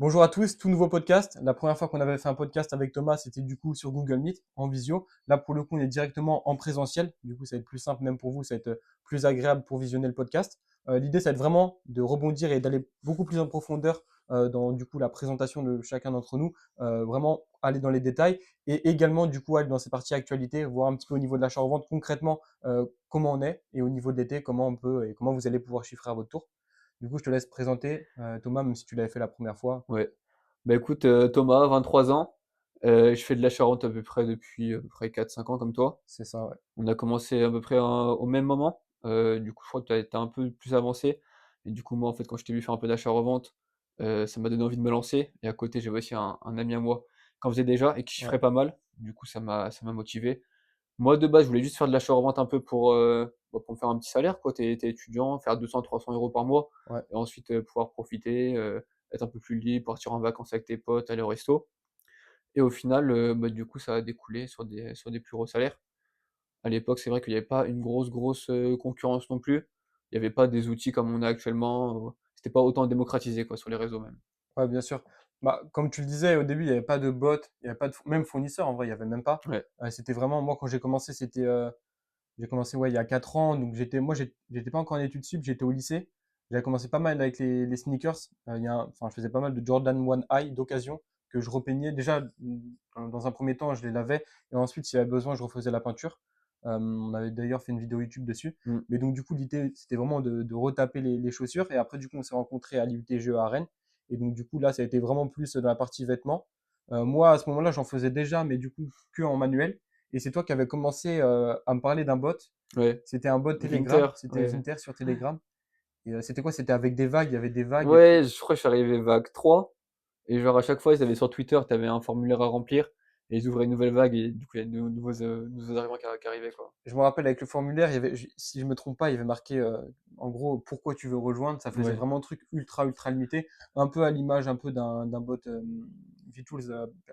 Bonjour à tous, tout nouveau podcast. La première fois qu'on avait fait un podcast avec Thomas, c'était du coup sur Google Meet, en visio. Là, pour le coup, on est directement en présentiel. Du coup, ça va être plus simple même pour vous, ça va être plus agréable pour visionner le podcast. L'idée, ça va être vraiment de rebondir et d'aller beaucoup plus en profondeur dans du coup la présentation de chacun d'entre nous, vraiment aller dans les détails et également du coup aller dans ces parties actualités, voir un petit peu au niveau de l'achat-revente concrètement comment on est et au niveau de l'été, comment on peut et comment vous allez pouvoir chiffrer à votre tour. Du coup, je te laisse présenter, Thomas, même si tu l'avais fait la première fois. Ouais. Bah écoute, Thomas, 23 ans. Je fais de l'achat-revente à peu près depuis à peu près 4-5 ans comme toi. C'est ça, ouais. On a commencé à peu près au même moment. Du coup, je crois que tu as été un peu plus avancé. Et du coup, moi, en fait, quand je t'ai vu faire un peu d'achat-revente, ça m'a donné envie de me lancer. Et à côté, j'avais aussi un ami à moi qui en faisait déjà et qui Ouais. chiffrait pas mal. Du coup, ça m'a motivé. Moi, de base, je voulais juste faire de l'achat-revente un peu pour me faire un petit salaire, quoi. T'es étudiant, faire 200-300 € par mois, Ouais, et ensuite pouvoir profiter, être un peu plus libre, partir en vacances avec tes potes, aller au resto. Et au final, bah, du coup, ça a découlé sur des plus gros salaires. À l'époque, c'est vrai qu'il y avait pas une grosse, concurrence non plus. Il y avait pas des outils comme on a actuellement, c'était pas autant démocratisé, quoi, sur les réseaux même. ouais, bien sûr. Bah, comme tu le disais, au début, il n'y avait pas de bot, il n'y avait pas de même fournisseur, en vrai, il n'y avait même pas. Ouais, C'était vraiment, moi, quand j'ai commencé, j'ai commencé, ouais, il y a 4 ans, donc j'étais pas encore en études sup, j'étais au lycée. J'avais commencé pas mal avec les sneakers. Enfin, je faisais pas mal de Jordan 1 High d'occasion que je repeignais. Déjà, dans un premier temps, je les lavais et ensuite, s'il y avait besoin, je refaisais la peinture. On avait d'ailleurs fait une vidéo YouTube dessus. mmh, Mais donc, du coup, l'idée, c'était vraiment de retaper les chaussures. Et après, du coup, on s'est rencontrés à l'IUTGE à Rennes. Et donc, du coup, là, ça a été vraiment plus dans la partie vêtements. Moi, à ce moment-là, j'en faisais déjà, mais du coup, que en manuel. Et c'est toi qui avais commencé à me parler d'un bot. ouais. C'était un bot Vinter, Telegram, c'était ouais. Vinter sur Telegram. Et c'était quoi? C'était avec des vagues, il y avait des vagues. Ouais, je crois que je suis arrivé vague 3. Et genre à chaque fois, ils avaient sur Twitter, tu avais un formulaire à remplir et ils ouvraient une nouvelle vague et du coup, il y a de nouveaux arrivants qui arrivaient, quoi. Je me rappelle avec le formulaire, si je me trompe pas, il y avait marqué en gros pourquoi tu veux rejoindre. Ça faisait Ouais. vraiment un truc ultra limité, un peu à l'image un peu d'un bot VTools,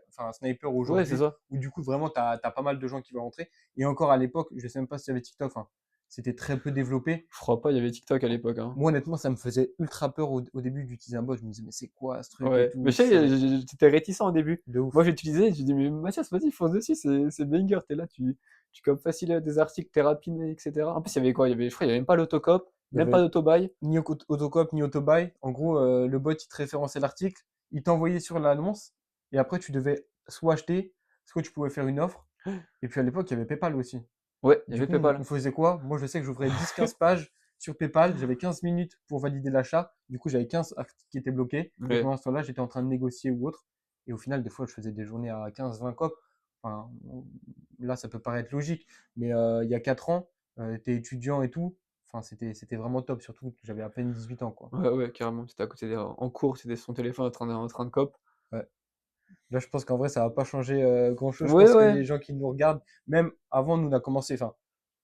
enfin Sniper Ouais, c'est aujourd'hui, ça. où du coup vraiment tu as pas mal de gens qui veulent rentrer. Et encore à l'époque, je sais même pas s'il y avait TikTok, enfin, c'était très peu développé. Je crois pas, il y avait TikTok à l'époque, hein. Moi honnêtement, ça me faisait ultra peur au début d'utiliser un bot. Je me disais mais c'est quoi ce truc et Ouais. Mais tout, je sais, j'étais réticent au début. de Moi, ouf. j'utilisais, je dis, mais Mathias, vas-y, fonce dessus, c'est banger. T'es là, tu copes facile des articles, t'es rapide, etc. En plus, il y avait quoi? Je crois, il y avait même pas l'autocop, Il y même pas avait d'autobuy. ni Autocop ni Autobuy. En gros, le bot, il te référençait l'article, il t'envoyait sur l'annonce, et après, tu devais soit acheter, soit tu pouvais faire une offre. Et puis à l'époque, il y avait PayPal aussi. Ouais, il y Du avait coup, on PayPal. faisait quoi? Moi, je sais que j'ouvrais 10-15 pages sur PayPal, j'avais 15 minutes pour valider l'achat. Du coup, j'avais 15 articles qui étaient bloqués. Et Ouais. pendant ce temps-là, j'étais en train de négocier ou autre. Et au final, des fois, je faisais des journées à 15-20 cop. Enfin, là, ça peut paraître logique, mais il y a 4 ans, t'es étudiant et tout. Enfin, c'était vraiment top, surtout que j'avais à peine 18 ans, quoi. Ouais, ouais, carrément. C'était à côté, en cours, c'était sur son téléphone en train de cop. Ouais. Là, je pense qu'en vrai, ça va pas changer grand-chose. Je Ouais, pense que ouais. les gens qui nous regardent, même avant, nous, on a commencé, enfin,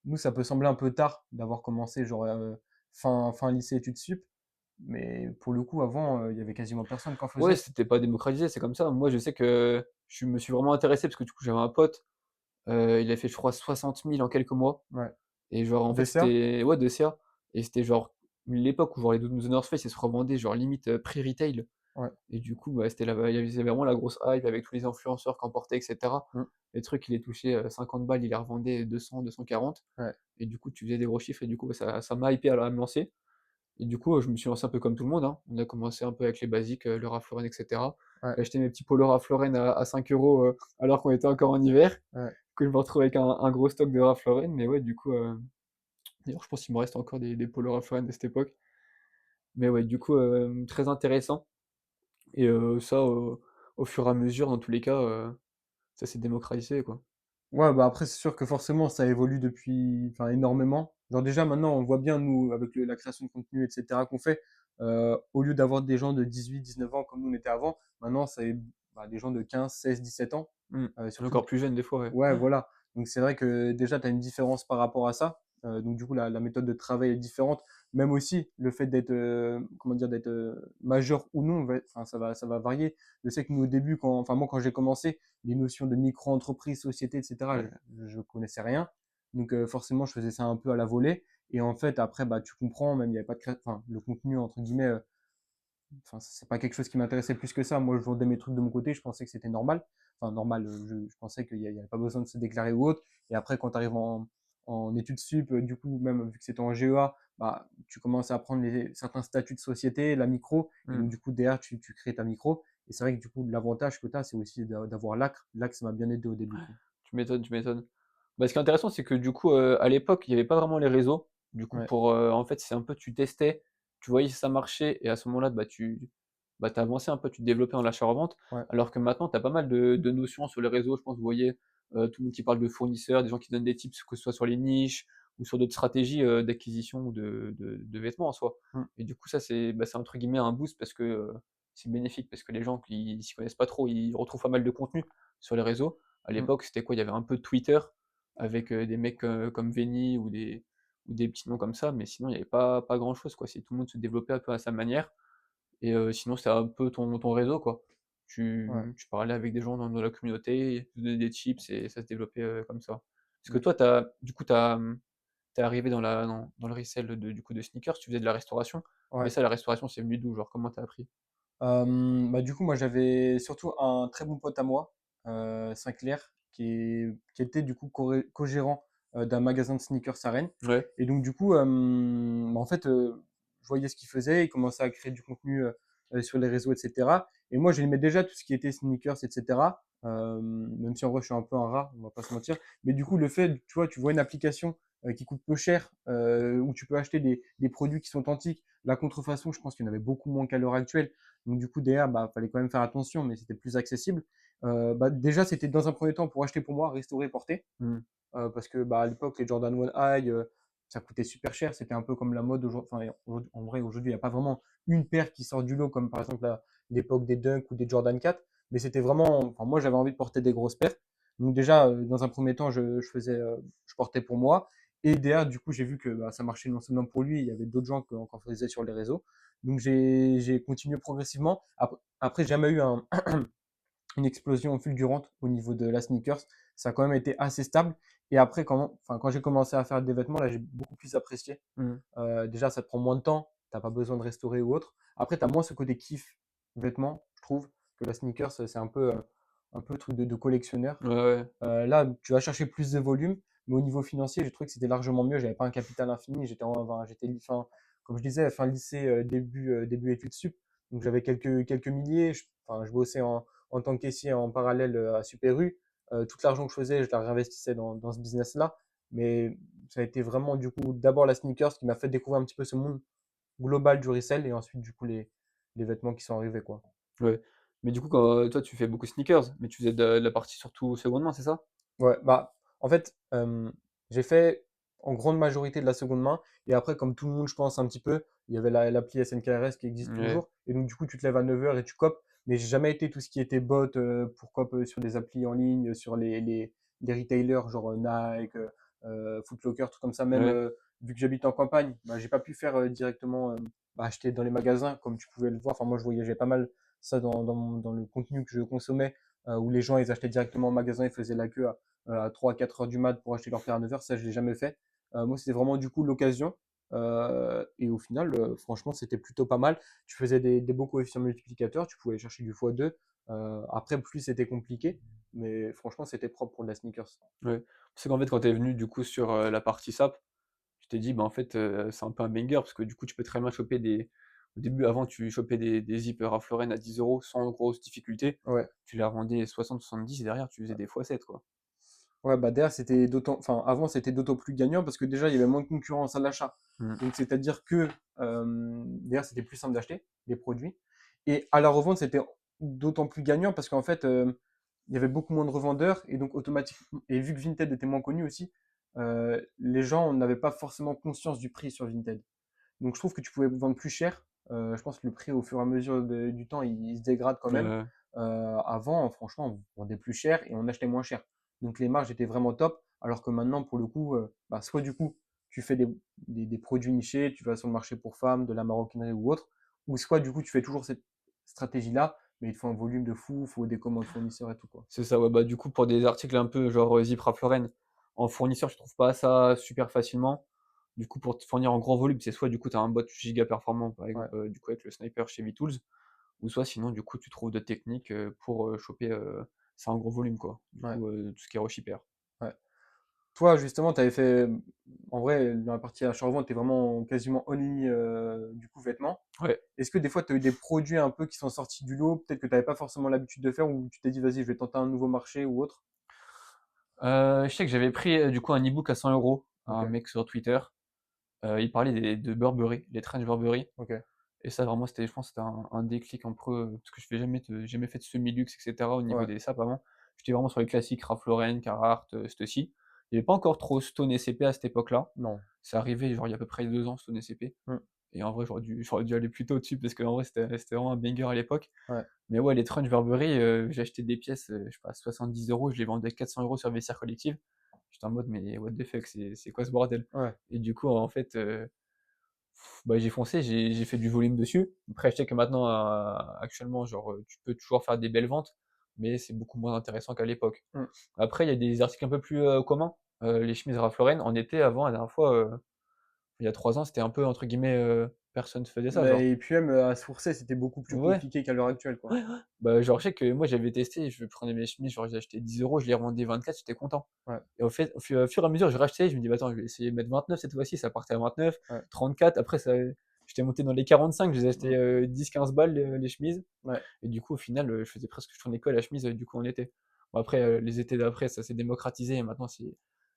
nous, ça peut sembler un peu tard d'avoir commencé, genre, fin lycée, études sup. Mais pour le coup, avant, il y avait quasiment personne qui en Ouais, faisait. c'était pas démocratisé, c'est comme ça. Moi, je sais que je me suis vraiment intéressé parce que du coup, j'avais un pote, il a fait, je crois, 60 000 en quelques mois. Ouais. Et genre, en De fait, ça? c'était ouais, de CA. Et c'était genre l'époque où genre les The North Face, ils se revendaient genre limite prix retail. Ouais. Et du coup, bah, il y avait vraiment la grosse hype avec tous les influenceurs qui en portaient, etc. Mm. Les trucs, il les touchait 50 balles, il les revendait 200, 240. Ouais. Et du coup, tu faisais des gros chiffres et du coup, bah, ça m'a hypé à me lancer. Et du coup, je me suis lancé un peu comme tout le monde, hein. On a commencé un peu avec les basiques, le Ralph Lauren, etc. Ouais. J'ai acheté mes petits polos Ralph Lauren à 5 euros alors qu'on était encore en hiver. Ouais. Que je me retrouve avec un gros stock de Ralph Lauren. Mais ouais, du coup, d'ailleurs, je pense qu'il me reste encore des polos Ralph Lauren de cette époque. Mais ouais, du coup, très intéressant. Et ça, au fur et à mesure, dans tous les cas, ça s'est démocratisé, quoi. Ouais, bah après, c'est sûr que forcément, ça évolue depuis, enfin, énormément. Genre, déjà, maintenant, on voit bien, nous, avec la création de contenu, etc., qu'on fait, au lieu d'avoir des gens de 18-19 ans comme nous, on était avant, maintenant, c'est bah, des gens de 15-16-17 ans. Mmh. Surtout Encore plus jeune, des fois, ouais. Ouais, voilà. Donc c'est vrai que déjà, tu as une différence par rapport à ça. Donc du coup, la méthode de travail est différente. Même aussi, le fait d'être, comment dire, d'être majeur ou non, enfin, ça va varier. Je sais que nous, au début, enfin, moi, quand j'ai commencé, les notions de micro-entreprise, société, etc., Ouais. je connaissais rien. Donc forcément, je faisais ça un peu à la volée. Et en fait, après, bah, tu comprends, même il n'y avait pas de enfin, le contenu, entre guillemets, enfin, c'est pas quelque chose qui m'intéressait plus que ça. Moi, je vendais mes trucs de mon côté, je pensais que c'était normal. Enfin, normal, je pensais qu'il y avait pas besoin de se déclarer ou autre. Et après, quand tu arrives en études sup, du coup, même vu que c'était en GEA, bah, tu commences à prendre certains statuts de société, la micro, et Mmh. donc du coup, derrière, tu crées ta micro. Et c'est vrai que du coup, l'avantage que tu as, c'est aussi d'avoir l'ACRE. L'ACRE, ça m'a bien aidé au début, quoi. Tu m'étonnes, tu m'étonnes. Bah, ce qui est intéressant, c'est que du coup, à l'époque, il y avait pas vraiment les réseaux. Du coup, Ouais, pour, en fait, c'est un peu tu testais, tu voyais si ça marchait et à ce moment-là, bah, tu avançais un peu, tu te développais en l'achat-revente. ouais, Alors que maintenant, tu as pas mal de notions sur les réseaux. Je pense, vous voyez, tout le monde qui parle de fournisseurs, des gens qui donnent des tips, que ce soit sur les niches ou sur d'autres stratégies, d'acquisition ou de vêtements en soi. mm, Et du coup, ça, c'est entre guillemets «un boost» parce que, c'est bénéfique parce que les gens qui s'y connaissent pas trop, ils retrouvent pas mal de contenu sur les réseaux. À mm, l'époque, c'était quoi? Il y avait un peu de Twitter avec, des mecs, comme Veni ou des petits noms comme ça, mais sinon il y avait pas grand-chose, quoi. C'est tout le monde se développait un peu à sa manière et sinon c'était un peu ton réseau, quoi. ouais, Tu parlais avec des gens dans la communauté, tu donnais des tips et ça se développait, comme ça. Est-ce que mm, toi, du coup, tu arrivé dans le resell du coup de sneakers, tu faisais de la restauration, mais ouais. ça, la restauration, c'est venu d'où? Genre, comment t'as appris? Bah, du coup, moi, j'avais surtout un très bon pote à moi, Sinclair, qui était du coup co-gérant d'un magasin de sneakers à Rennes. Ouais, Et donc, du coup, bah, en fait, je voyais ce qu'il faisait. Il commençait à créer du contenu sur les réseaux, etc. Et moi, j'aimais déjà tout ce qui était sneakers, etc. Même si en vrai, je suis un peu un rat, on va pas se mentir. Mais du coup, le fait, tu vois, tu vois une application qui coûte peu cher, où tu peux acheter des produits qui sont authentiques. La contrefaçon, je pense qu'il y en avait beaucoup moins qu'à l'heure actuelle. Donc du coup, derrière, bah, fallait quand même faire attention, mais c'était plus accessible. Bah, déjà, c'était dans un premier temps pour acheter pour moi, restaurer, porter. mmh, Parce que bah, à l'époque, les Jordan 1 High, ça coûtait super cher. C'était un peu comme la mode aujourd'hui. Enfin, en vrai, aujourd'hui, il n'y a pas vraiment une paire qui sort du lot, comme par exemple l'époque des Dunk ou des Jordan 4. Mais c'était vraiment. Enfin, moi, j'avais envie de porter des grosses paires. Donc déjà, dans un premier temps, je portais pour moi. Et derrière, du coup, j'ai vu que bah, ça marchait non seulement pour lui, il y avait d'autres gens qui en faisaient sur les réseaux. Donc j'ai continué progressivement. Après, j'ai jamais eu une explosion fulgurante au niveau de la sneakers. Ça a quand même été assez stable. Et après, quand j'ai commencé à faire des vêtements, là, j'ai beaucoup plus apprécié. mmh. Déjà, ça te prend moins de temps. T'as pas besoin de restaurer ou autre. Après, tu as moins ce côté kiff vêtements, je trouve, que la sneakers, c'est un peu truc de collectionneur. Ouais, ouais, Là, tu vas chercher plus de volume, mais au niveau financier, j'ai trouvé que c'était largement mieux. J'avais pas un capital infini. Comme je disais, fin lycée, début études sup. Donc j'avais quelques milliers. Enfin, je bossais en tant que caissier en parallèle à Super U. Tout l'argent que je faisais, je la réinvestissais dans ce business-là. Mais ça a été vraiment du coup d'abord la sneakers qui m'a fait découvrir un petit peu ce monde global du resell et ensuite du coup les vêtements qui sont arrivés quoi. ouais. Mais du coup, quand, toi, tu fais beaucoup sneakers, mais tu faisais de la partie surtout seconde main, c'est ça? Ouais, bah, en fait, j'ai fait en grande majorité de la seconde main. Et après, comme tout le monde, je pense un petit peu, il y avait l'appli SNKRS qui existe Ouais, toujours. Et donc, du coup, tu te lèves à 9 heures et tu copes. Mais j'ai jamais été tout ce qui était bot pour cop sur des applis en ligne, sur les retailers, genre Nike, Foot Locker, tout comme ça. Même ouais, vu que j'habite en campagne, bah, j'ai pas pu faire directement bah, acheter dans les magasins comme tu pouvais le voir. Enfin, moi, je voyageais pas mal ça dans le contenu que je consommais, où les gens, ils achetaient directement en magasin, ils faisaient la queue à 3-4 heures du mat pour acheter leur paire à 9 heures. Ça, je l'ai jamais fait. Moi, c'était vraiment du coup l'occasion. Et au final, franchement, c'était plutôt pas mal. Tu faisais des beaux coefficients multiplicateurs, tu pouvais chercher du x2. Après, plus c'était compliqué, mais franchement, c'était propre pour de la sneakers. ouais. C'est qu'en fait, quand tu es venu du coup sur, la partie SAP, tu t'es dit: «Bah, en fait, c'est un peu un banger» parce que du coup, tu peux très bien choper au début, avant, tu chopais des zips Ralph Lauren à 10 € sans grosse difficulté. Ouais. Tu les revendais 60-70 et derrière, tu faisais des fois 7 quoi. Ouais, bah derrière, avant, c'était d'autant plus gagnant parce que déjà, il y avait moins de concurrence à l'achat. Mmh. Donc, c'est-à-dire que derrière, c'était plus simple d'acheter des produits. Et à la revente, c'était d'autant plus gagnant parce qu'en fait, il y avait beaucoup moins de revendeurs et donc automatiquement, et vu que Vinted était moins connu aussi, les gens n'avaient pas forcément conscience du prix sur Vinted. Donc, je trouve que tu pouvais vendre plus cher. Je pense que le prix, au fur et à mesure du temps, il se dégrade quand même. Avant, franchement, on vendait plus cher et on achetait moins cher. Donc, les marges étaient vraiment top. Alors que maintenant, pour le coup, bah, soit du coup, tu fais des produits nichés, tu vas sur le marché pour femmes, de la maroquinerie ou autre, ou soit du coup, tu fais toujours cette stratégie-là, mais il te faut un volume de fou, il faut des commandes fournisseurs et tout, quoi. C'est ça, ouais, bah, du coup, pour des articles un peu genre, Zip Ralph Lauren, en fournisseur, je trouve pas ça super facilement. Du coup, pour te fournir en gros volume, c'est soit du coup tu as un bot giga performant, par Ouais, exemple, du coup avec le sniper chez VTools, ou soit sinon du coup tu trouves d'autres techniques, pour, choper, ça en gros volume quoi. Du ouais, coup, tout ce qui est re-shipper. ouais. Toi, justement, tu avais fait, en vrai, dans la partie achat-revente, tu es vraiment quasiment only, du coup, vêtements. Ouais, Est-ce que des fois, tu as eu des produits un peu qui sont sortis du lot, peut-être que tu n'avais pas forcément l'habitude de faire, ou tu t'es dit, vas-y, je vais tenter un nouveau marché ou autre? je sais que j'avais pris, du coup un e-book à 100 € à Ok, un mec sur Twitter, il parlait de Burberry, les trench Burberry. ok, Et ça vraiment c'était je pense c'était un déclic un peu, parce que je fais jamais fait de semi-luxe et cetera au niveau ouais, des sapes avant. J'étais vraiment sur les classiques Ralph Lauren, Carhartt, ceux-ci. Il y avait pas encore trop Stone et CP à cette époque-là. non. C'est arrivé genre il y a à peu près 2 ans Stone et CP Hmm, et en vrai j'aurais dû aller plus tôt dessus parce qu'en vrai c'était vraiment un banger à l'époque. ouais. Mais ouais les Trunch Burberry, j'ai acheté des pièces, je sais pas 70 €, je les vendais 400 € sur Vestiaire Collective. J'étais en mode: «Mais what the fuck, c'est quoi ce bordel?» Ouais, Et du coup en fait, bah, j'ai foncé, j'ai fait du volume dessus. Après, je sais que maintenant, actuellement, genre, tu peux toujours faire des belles ventes, mais c'est beaucoup moins intéressant qu'à l'époque. hmm. Après, il y a des articles un peu plus, communs. Les chemises Ralph Lauren, en été, avant, la dernière fois, il y a 3 ans, c'était un peu, entre guillemets, personne faisait ça, genre. Mais, et puis même à sourcer, c'était beaucoup plus Ouais, compliqué qu'à l'heure actuelle, quoi. bah, genre, je sais que moi, j'avais testé, je prenais mes chemises, genre, j'ai acheté 10 €, je les revendais 24, j'étais content. Ouais, Et au fur et à mesure, je rachetais, je me dis: «Bah, attends, je vais essayer de mettre 29 cette fois-ci», ça partait à 29, ouais, 34, après ça j'étais monté dans les 45, je les ai achetés, hmm, 10-15 balles les chemises. ouais. Et du coup, au final, je faisais presque je tournais que à la chemise, du coup, en été. Bon après, les étés d'après, ça s'est démocratisé et maintenant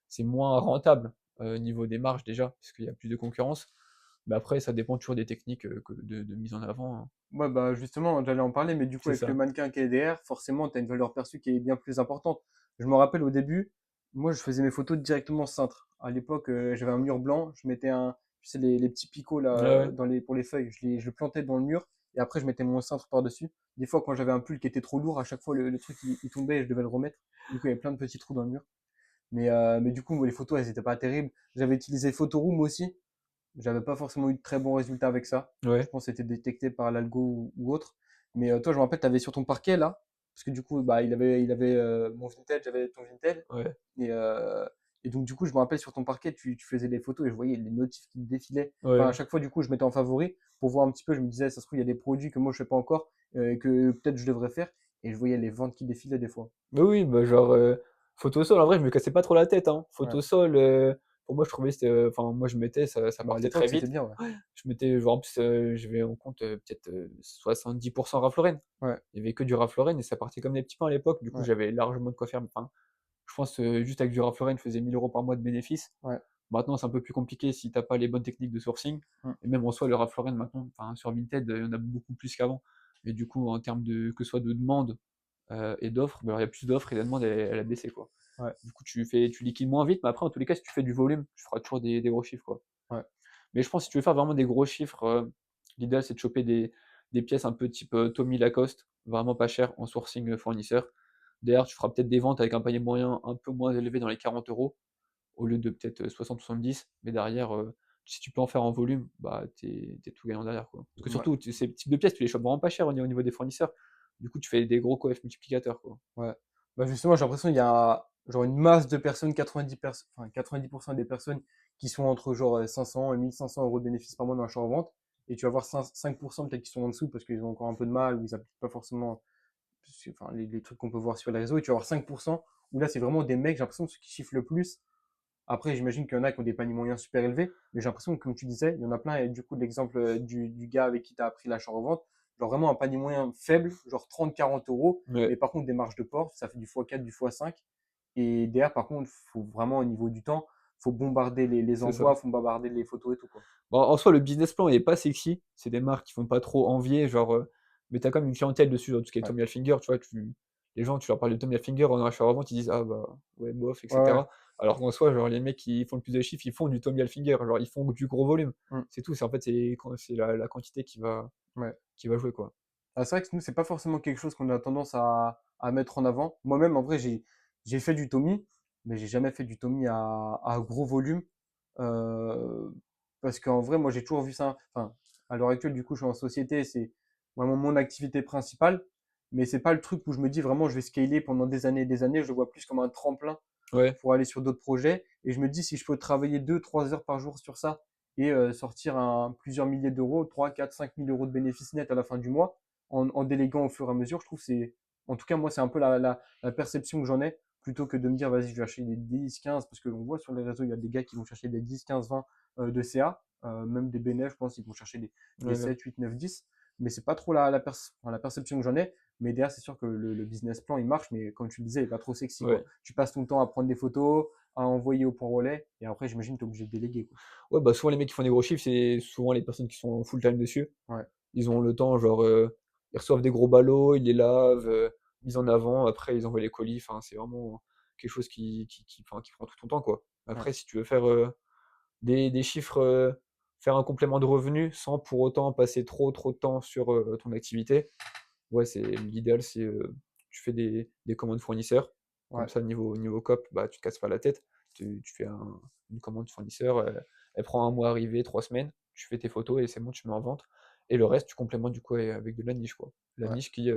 c'est moins rentable, niveau des marges déjà, parce qu'il y a plus de concurrence. Mais après, ça dépend toujours des techniques, que de mise en avant, hein. Ouais, bah justement, j'allais en parler, mais du coup, C'est avec le ça. mannequin qui est derrière, forcément, tu as une valeur perçue qui est bien plus importante. Je me rappelle au début, moi, je faisais mes photos directement cintre. À l'époque, j'avais un mur blanc, je mettais tu sais, les petits picots Ouais, là, ouais. pour les feuilles, je le plantais dans le mur, et après, je mettais mon cintre par-dessus. Des fois, quand j'avais un pull qui était trop lourd, à chaque fois, le truc, il tombait et je devais le remettre. Du coup, il y avait plein de petits trous dans le mur. Mais du coup, les photos, elles étaient pas terribles. J'avais utilisé Photoroom aussi. J'avais pas forcément eu de très bons résultats avec ça. Je Ouais, pense que c'était détecté par l'algo ou autre. Mais toi, je me rappelle, tu avais sur ton parquet là, parce que du coup, bah, il avait mon Vinted, j'avais ton Vinted. ouais, Et, euh, et donc, du coup, je me rappelle sur ton parquet, tu faisais des photos et je voyais les notifs qui défilaient. Enfin, à ouais. chaque fois, du coup, je mettais en favori pour voir un petit peu. Je me disais, ça se trouve, il y a des produits que moi, je fais pas encore, que peut-être je devrais faire. Et je voyais les ventes qui défilaient des fois. Oui, oui, bah, genre, Photosol, en vrai, je me cassais pas trop la tête, hein. Ouais. Photosol, pour moi, je trouvais c'était, enfin, moi, je mettais, ça Bah, à partait très l'époque, c'était vite. bien, ouais. Je mettais genre, en plus, j'avais en compte, peut-être, 70 Ralph Lauren. Ouais, Il y avait que du Ralph Lauren et ça partait comme des petits pains à l'époque. Du coup, ouais, j'avais largement de quoi faire. Enfin, je pense, juste avec du Ralph Lauren, je faisais 1 000 € par mois de bénéfices. ouais. Maintenant, c'est un peu plus compliqué si t'as pas les bonnes techniques de sourcing. Mm. Et même en soi, le Ralph Lauren, maintenant, enfin, sur Vinted, il y en a beaucoup plus qu'avant. Et du coup, en termes de, que ce soit de demande, et d'offres, bah, alors, il y a plus d'offres et la demande, elle a baissé, quoi. Ouais, Du coup, tu liquides moins vite, mais après, en tous les cas, si tu fais du volume, tu feras toujours des gros chiffres, quoi. ouais, Mais je pense que si tu veux faire vraiment des gros chiffres, l'idéal c'est de choper des pièces un peu type, Tommy Lacoste, vraiment pas cher en sourcing, fournisseur. Derrière, tu feras peut-être des ventes avec un panier moyen un peu moins élevé dans les 40 € au lieu de peut-être, 60-70, mais derrière, si tu peux en faire en volume, bah, tu tout gagnant derrière, quoi. Parce que ouais, surtout, ces types de pièces, tu les chopes vraiment pas cher au niveau des fournisseurs. Du coup, tu fais des gros coefs multiplicateurs, quoi. ouais. Bah justement, j'ai l'impression qu'il y a genre une masse de personnes, 90% des personnes qui sont entre genre 500 et 1500 euros de bénéfices par mois dans l'achat-revente. Et tu vas avoir 5% peut-être qui sont en dessous parce qu'ils ont encore un peu de mal ou ils n'appliquent pas forcément enfin, les trucs qu'on peut voir sur les réseaux. Et tu vas avoir 5% où là, c'est vraiment des mecs, j'ai l'impression, ceux qui chiffrent le plus. Après, j'imagine qu'il y en a qui ont des paniers moyens super élevés, mais j'ai l'impression que, comme tu disais, il y en a plein. Et du coup, l'exemple du gars avec qui tu as appris l'achat-revente, genre vraiment un panier moyen faible, genre 30-40 euros, mais Ouais, par contre, des marges de port, ça fait du x4, du x5. Et derrière, par contre, il faut vraiment, au niveau du temps, faut bombarder les c'est ça. envois, faut bombarder les photos et tout, quoi. Bon, en soi, le business plan, il est pas sexy. C'est des marques qui font pas trop envier, genre, mais t'as quand même une clientèle dessus, genre tout ce qui est Ouais, Tommy Hilfiger, tu vois? Les gens, tu leur parles de Tommy Hilfiger en achat-revente, ils disent: «Ah bah, ouais, bof» et ouais, ouais. cetera. Alors qu'en soi, genre, les mecs qui font le plus de chiffres, ils font du Tommy Hilfiger, genre, ils font du gros volume. Mm, C'est tout, c'est la quantité ouais. qui va jouer, quoi. Ah, c'est vrai que nous, c'est pas forcément quelque chose qu'on a tendance à mettre en avant. Moi-même, en vrai, j'ai fait du Tommy, mais j'ai jamais fait du Tommy à gros volume. Euh, Parce qu'en vrai, moi, j'ai toujours vu ça. Enfin, à l'heure actuelle, du coup, je suis en société, c'est vraiment mon activité principale. Mais c'est pas le truc où je me dis vraiment, je vais scaler pendant des années et des années. Je le vois plus comme un tremplin Ouais, pour aller sur d'autres projets. Et je me dis, si je peux travailler 2, 3 heures par jour sur ça et sortir plusieurs milliers d'euros, 3, 4, 5 000 euros de bénéfices nets à la fin du mois, en déléguant au fur et à mesure, je trouve que c'est, en tout cas, moi, c'est un peu la perception que j'en ai, plutôt que de me dire, vas-y, je vais acheter des 10, 15, parce que l'on voit sur les réseaux, il y a des gars qui vont chercher des 10, 15, 20 de CA, même des bénéfices, je pense, ils vont chercher des ouais, 7, 8, 9, 10. Mais c'est pas trop la perception que j'en ai. Mais derrière, c'est sûr que le business plan, il marche, mais comme tu le disais, il est pas trop sexy, quoi. ouais. Tu passes ton temps à prendre des photos, à envoyer au point relais, et après, j'imagine que tu es obligé de déléguer, quoi. Ouais, bah, souvent les mecs qui font des gros chiffres, c'est souvent les personnes qui sont full time dessus. Ouais, Ils ont le temps, genre, ils reçoivent des gros ballots, ils les lavent, mis en avant, après ils envoient les colis, enfin, c'est vraiment quelque chose qui prend tout ton temps, quoi. ouais, Après si tu veux faire, des chiffres, faire un complément de revenu sans pour autant passer trop de temps sur, ton activité, ouais, c'est l'idéal, c'est, tu fais des commandes fournisseurs, comme ouais, ça niveau COP, bah, tu te casses pas la tête. Tu fais une commande fournisseur, elle prend un mois à arriver, 3 semaines, tu fais tes photos et c'est bon, tu mets en vente et le reste, tu complémentes du coup avec de la niche, quoi. La ouais. niche qui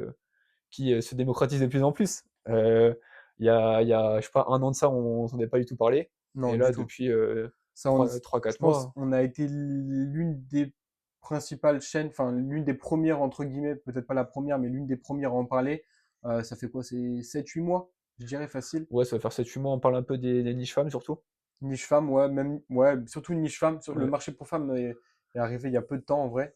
se démocratise de plus en plus. Il y a, je sais pas, 1 an de ça, on s'en est pas du tout parlé et Non, du là tout. depuis, Ça, je 3-4 pense, mois, on a été l'une des principales chaînes, enfin, l'une des premières, entre guillemets, peut-être pas la première, mais l'une des premières à en parler. Ça fait quoi? C'est 7, 8 mois, je dirais facile. ouais, ça va faire 7-8 mois, on parle un peu des niches femmes surtout. Niche femme, ouais, même, ouais, surtout une niche femme. Le Ouais. marché pour femmes est arrivé il y a peu de temps en vrai.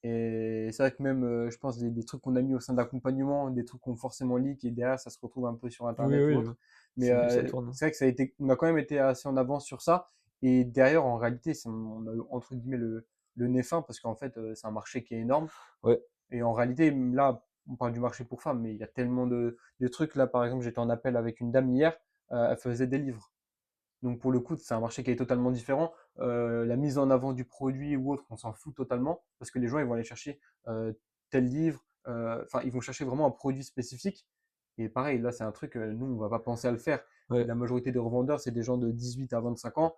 Et c'est vrai que même, je pense, des trucs qu'on a mis au sein de l'accompagnement, des trucs qu'on forcément leak et derrière ça se retrouve un peu sur Oui, Internet ou oui, autre. Mais c'est mieux, ça tourne, hein. c'est vrai que on a quand même été assez en avance sur ça. Et derrière, en réalité, on a eu, entre guillemets le nez fin parce qu'en fait, c'est un marché qui est énorme. Ouais, Et en réalité, là, on parle du marché pour femmes, mais il y a tellement de trucs. Là, par exemple, j'étais en appel avec une dame hier, elle faisait des livres. Donc pour le coup, c'est un marché qui est totalement différent. La mise en avant du produit ou autre, on s'en fout totalement parce que les gens ils vont aller chercher tel livre. Enfin, ils vont chercher vraiment un produit spécifique. Et pareil, là, c'est un truc, nous, on va pas penser à le faire. ouais, La majorité des revendeurs, c'est des gens de 18 à 25 ans.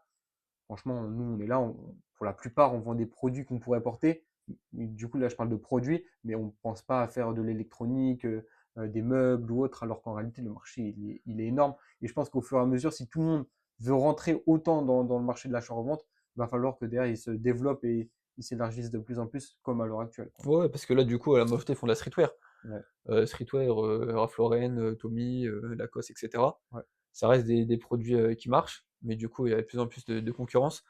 Franchement, nous, on est là. Pour la plupart, on vend des produits qu'on pourrait porter. Mais du coup, là, je parle de produits, mais on ne pense pas à faire de l'électronique, des meubles ou autre, alors qu'en réalité, le marché, il est énorme. Et je pense qu'au fur et à mesure, si tout le monde veut rentrer autant dans le marché de l'achat-revente, il va falloir que derrière, il se développe et il s'élargisse de plus en plus, comme à l'heure actuelle, quoi. ouais, parce que là, du coup, la majorité font de la streetwear. Ouais, Streetwear, Ralph Lauren, Tommy, Lacoste et cetera. ouais, Ça reste des produits, qui marchent, mais du coup, il y a de plus en plus de concurrence.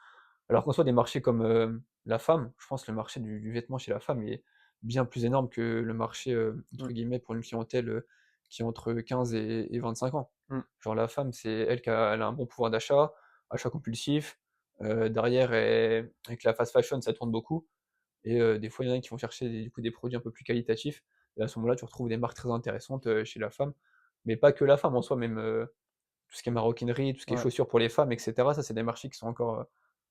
Alors qu'en soit des marchés comme, la femme, je pense que le marché du vêtement chez la femme est bien plus énorme que le marché, mm, entre guillemets «pour une clientèle», qui est entre 15 et 25 ans. mm, Genre la femme, c'est elle elle a un bon pouvoir d'achat, achat compulsif, derrière avec la fast fashion, ça tourne beaucoup et des fois, il y en a qui vont chercher du coup des produits un peu plus qualitatifs et à ce moment-là, tu retrouves des marques très intéressantes, chez la femme, mais pas que la femme en soi, même, tout ce qui est maroquinerie, tout ce qui est ouais. chaussures pour les femmes et cetera, ça, c'est des marchés qui sont encore,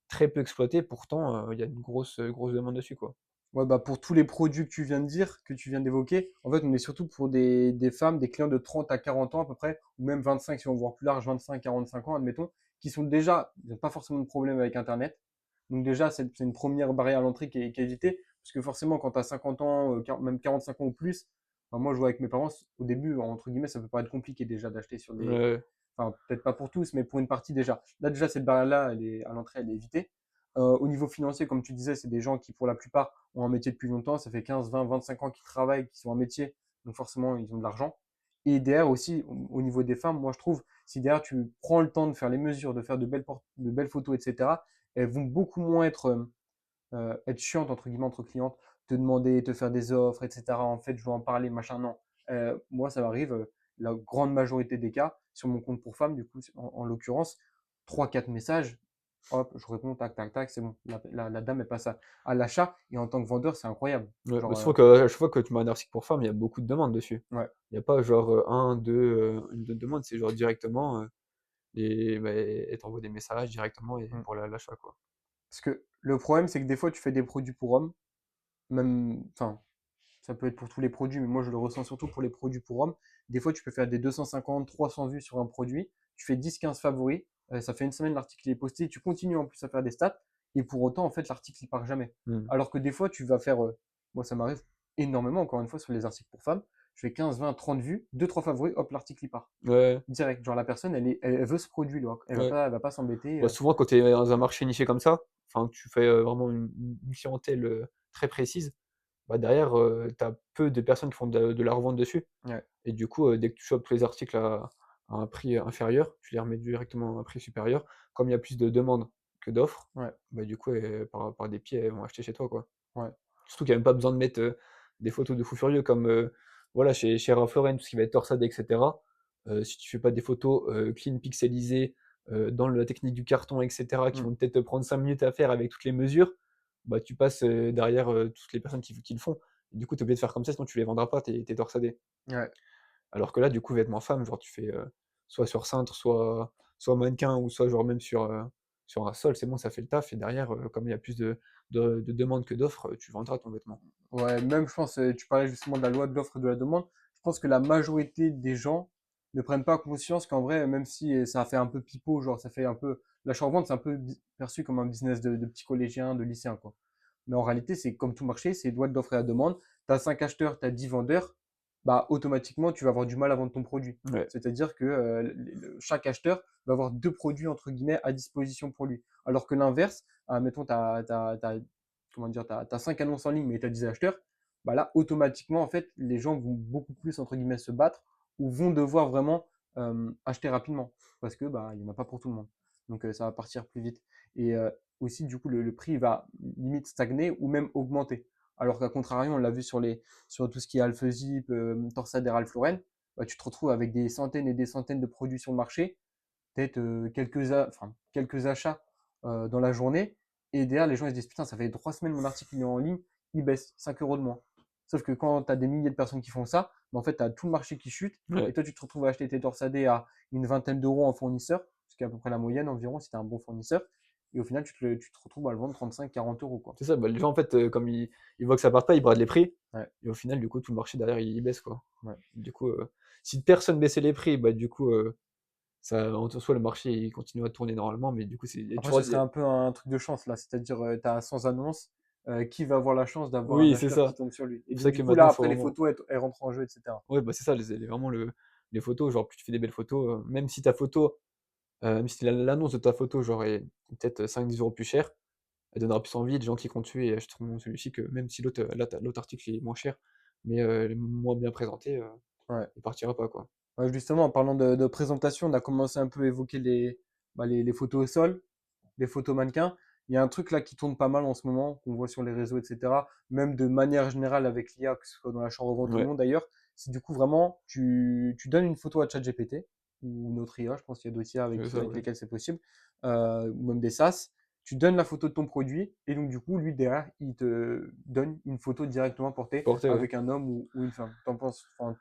très peu exploités, pourtant, il y a une grosse demande dessus, quoi. Ouais, bah pour tous les produits que tu viens de dire, que tu viens d'évoquer, en fait, on est surtout pour des femmes, des clients de 30 à 40 ans à peu près, ou même 25 si on veut voir plus large, 25, 45 ans, admettons, qui sont déjà, ils n'ont pas forcément de problème avec Internet. Donc déjà, c'est une première barrière à l'entrée qui est évitée, parce que forcément, quand tu as 50 ans, même 45 ans ou plus, enfin, moi, je vois avec mes parents, au début, entre guillemets, ça peut paraître compliqué déjà d'acheter sur des, Ouais, enfin, peut-être pas pour tous, mais pour une partie déjà. Là, déjà, cette barrière-là, à l'entrée, elle est évitée. Au niveau financier, comme tu disais, c'est des gens qui, pour la plupart, ont un métier depuis longtemps. Ça fait 15, 20, 25 ans qu'ils travaillent, qu'ils sont en métier. Donc forcément, ils ont de l'argent. Et derrière aussi, au niveau des femmes, moi, je trouve, si derrière tu prends le temps de faire les mesures, de faire de belles photos, etc., elles vont beaucoup moins être chiantes, entre guillemets, entre clientes, te demander, te faire des offres, etc. En fait, je veux en parler, machin. Non. Moi, ça m'arrive, la grande majorité des cas, sur mon compte pour femmes, du coup, en l'occurrence, 3, 4 messages, hop, je réponds, tac, tac, tac, c'est bon. La dame, elle passe à l'achat. Et en tant que vendeur, c'est incroyable. ouais, mais Genre, sauf qu'à chaque fois que tu mets un article pour femme, il y a beaucoup de demandes dessus. ouais. Il y a pas genre, 1-2, une 2 demandes, c'est genre directement, et bah, elle t'envoie des messages directement et Mm. pour l'achat, quoi. Parce que le problème, c'est que des fois, tu fais des produits pour hommes, même, enfin, ça peut être pour tous les produits, mais moi je le ressens surtout pour les produits pour hommes. Des fois, tu peux faire des 250, 300 vues sur un produit, tu fais 10, 15 favoris, ça fait une semaine, l'article est posté, tu continues en plus à faire des stats, et pour autant, en fait, l'article il part jamais. Mmh. Alors que des fois, tu vas faire, moi ça m'arrive énormément, encore une fois, sur les articles pour femmes, je fais 15, 20, 30 vues, deux, trois favoris, hop, l'article il part. Ouais, Direct. Genre la personne, elle veut ce produit, là. ouais. Elle va pas s'embêter. Bah, souvent quand tu es dans un marché niché comme ça, enfin que tu fais, vraiment une clientèle, très précise, bah, derrière, tu as peu de personnes qui font de la revente dessus Ouais, et du coup, dès que tu chopes les articles à un prix inférieur, tu les remets directement à un prix supérieur. Comme il y a plus de demandes que d'offres, ouais, bah, du coup, par des pieds, elles vont acheter chez toi, quoi. ouais, Surtout qu'il y a même pas besoin de mettre, des photos de fou furieux comme, voilà chez Ralph Lauren, tout ce qui va être torsadé et cetera. Si tu fais pas des photos, clean pixelisées, dans la technique du carton et cetera, qui mmh, vont peut-être te prendre 5 minutes à faire avec toutes les mesures, bah, tu passes, derrière, toutes les personnes qui le font. Du coup, tu es obligé de faire comme ça, sinon tu les vendras pas tes torsadés. ouais. Alors que là, du coup, vêtements femmes, genre tu fais, soit sur cintre, soit mannequin ou soit genre même sur un sol, c'est bon, ça fait le taf et derrière, comme il y a plus de demandes que d'offres, tu vendras ton vêtement. Ouais, même je pense, tu parlais justement de la loi de l'offre et de la demande. Je pense que la majorité des gens ne prennent pas conscience qu'en vrai, même si ça fait un peu pipeau, genre ça fait un peu, l'achat-revente, c'est un peu perçu comme un business de petits collégiens, de lycéens, quoi. Mais en réalité, c'est comme tout marché, c'est loi de l'offre et la demande. Tu as 5 acheteurs, tu as 10 vendeurs, bah automatiquement, tu vas avoir du mal à vendre ton produit. Ouais, C'est-à-dire que chaque acheteur va avoir deux produits entre guillemets à disposition pour lui. Alors que l'inverse, mettons, comment dire, t'as 5 annonces en ligne, mais tu as 10 acheteurs, bah là, automatiquement, en fait, les gens vont beaucoup plus, entre guillemets, se battre ou vont devoir vraiment acheter rapidement parce que bah, il n'y en a pas pour tout le monde. Donc, ça va partir plus vite. Et aussi, du coup, le prix va limite stagner ou même augmenter. Alors qu'à contrario, on l'a vu sur tout ce qui est Alphazip, Torsade et Ralph Lauren, bah, tu te retrouves avec des centaines et des centaines de produits sur le marché, peut-être quelques achats dans la journée. Et derrière, les gens ils se disent putain, ça fait 3 semaines mon article il est en ligne, il baisse 5 euros de moins. Sauf que quand tu as des milliers de personnes qui font ça, bah, en fait, tu as tout le marché qui chute. Et ouais. toi, tu te retrouves à acheter tes torsadés à une vingtaine d'euros en fournisseur, ce qui est à peu près la moyenne environ si tu es un bon fournisseur. Et au final, tu te retrouves à le vendre 35-40 euros. Quoi. C'est ça, bah, les gens en fait, comme ils voient que ça part pas, ils bradent les prix Ouais, et au final, du coup, tout le marché derrière, il baisse, quoi. ouais. Du coup, si personne baissait les prix, bah, du coup, ça en soi, le marché, il continue à tourner normalement, mais du coup, c'est il y a Après, toujours ce serait un peu un truc de chance là, c'est-à-dire tu as sans annonce, qui va avoir la chance d'avoir un oui, c'est acheteur qui ça. tombe sur lui. Et C'est donc ça du que coup là, maintenant, faut après les vraiment photos, elles rentrent en jeu, etc. ouais, bah, c'est ça, vraiment les photos, genre, plus tu fais des belles photos, même si ta photo, même si l'annonce de ta photo, genre, est peut-être 5-10 € plus chère, elle donnera plus envie, les gens cliqueront dessus et achèteront celui-ci que même si l'autre article est moins cher, mais moins bien présenté, Ouais. il partira pas, quoi. Ouais, justement, en parlant de présentation, on a commencé un peu à évoquer les photos au sol, les photos mannequins. Il y a un truc là qui tourne pas mal en ce moment, qu'on voit sur les réseaux, etc. Même de manière générale avec l'IA, que ce soit dans la chambre tout le Ouais, monde d'ailleurs. C'est du coup vraiment, tu donnes une photo à ChatGPT ou une autre IA, je pense qu'il y a d'autres IA c'est ça, avec ouais. lesquelles c'est possible, ou même des SaaS. Tu donnes la photo de ton produit et donc du coup, lui derrière, il te donne une photo directement portée Porter, ouais. avec un homme ou une femme. Enfin,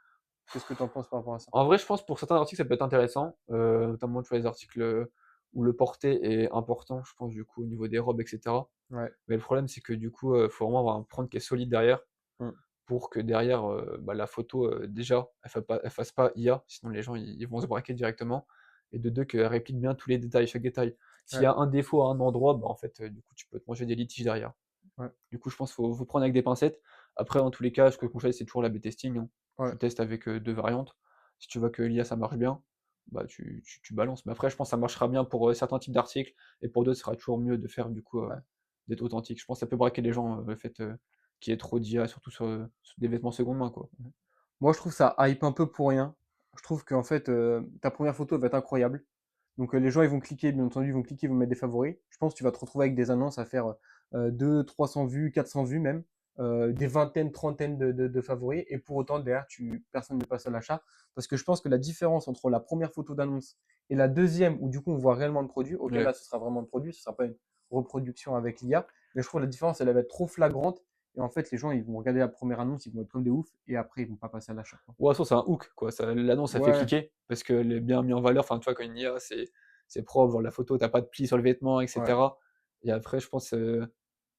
qu'est-ce que tu en penses par rapport à ça? En vrai, je pense pour certains articles, ça peut être intéressant, notamment, tu vois, les articles, où le porté est important, je pense, du coup, au niveau des robes et cetera. Ouais. Mais le problème, c'est que, du coup, faut vraiment avoir un prompt qui est solide derrière Mmh. pour que derrière, bah, la photo, déjà, elle fasse pas IA, sinon les gens, ils vont se braquer directement et de 2 qu'elle réplique bien tous les détails, chaque détail. S'il y Ouais, a un défaut à un endroit, bah, en fait, du coup, tu peux te manger des litiges derrière. ouais, Du coup, je pense faut prendre avec des pincettes. Après, en tous les cas, ce que je conseille, c'est toujours l'A/B testing, hein. ouais, Tu testes avec, 2 variantes. Si tu vois que l'IA, ça marche bien, bah, tu balances. Mais après, je pense que ça marchera bien pour, certains types d'articles et pour d'autres, ce sera toujours mieux de faire, du coup, ouais. d'être authentique. Je pense que ça peut braquer les gens, le fait, qu'il y ait trop d'IA, surtout sur des vêtements seconde main, quoi. Mmh. Moi, je trouve ça hype un peu pour rien. Je trouve qu'en fait, ta première photo va être incroyable. Donc, les gens, ils vont cliquer, bien entendu, ils vont cliquer, ils vont mettre des favoris. Je pense que tu vas te retrouver avec des annonces à faire 200-300 vues, 400 vues même, des vingtaines, trentaines de favoris. Et pour autant, derrière, personne ne passe à l'achat. Parce que je pense que la différence entre la première photo d'annonce et la deuxième, où du coup, on voit réellement le produit, auquel Ouais. là, ce sera vraiment le produit, ce sera pas une reproduction avec l'IA. Mais je trouve que la différence, elle va être trop flagrante. Et en fait, les gens, ils vont regarder la première annonce, ils vont être comme des oufs, et après, ils vont pas passer à l'achat, quoi. Ouais, de toute façon, c'est un hook, quoi. Ça l'annonce, ça fait Ouais, cliquer parce qu'elle est bien mis en valeur. Enfin, tu vois, quand une IA, c'est propre, genre la photo, tu pas de plis sur le vêtement et ouais, cetera et après, je pense,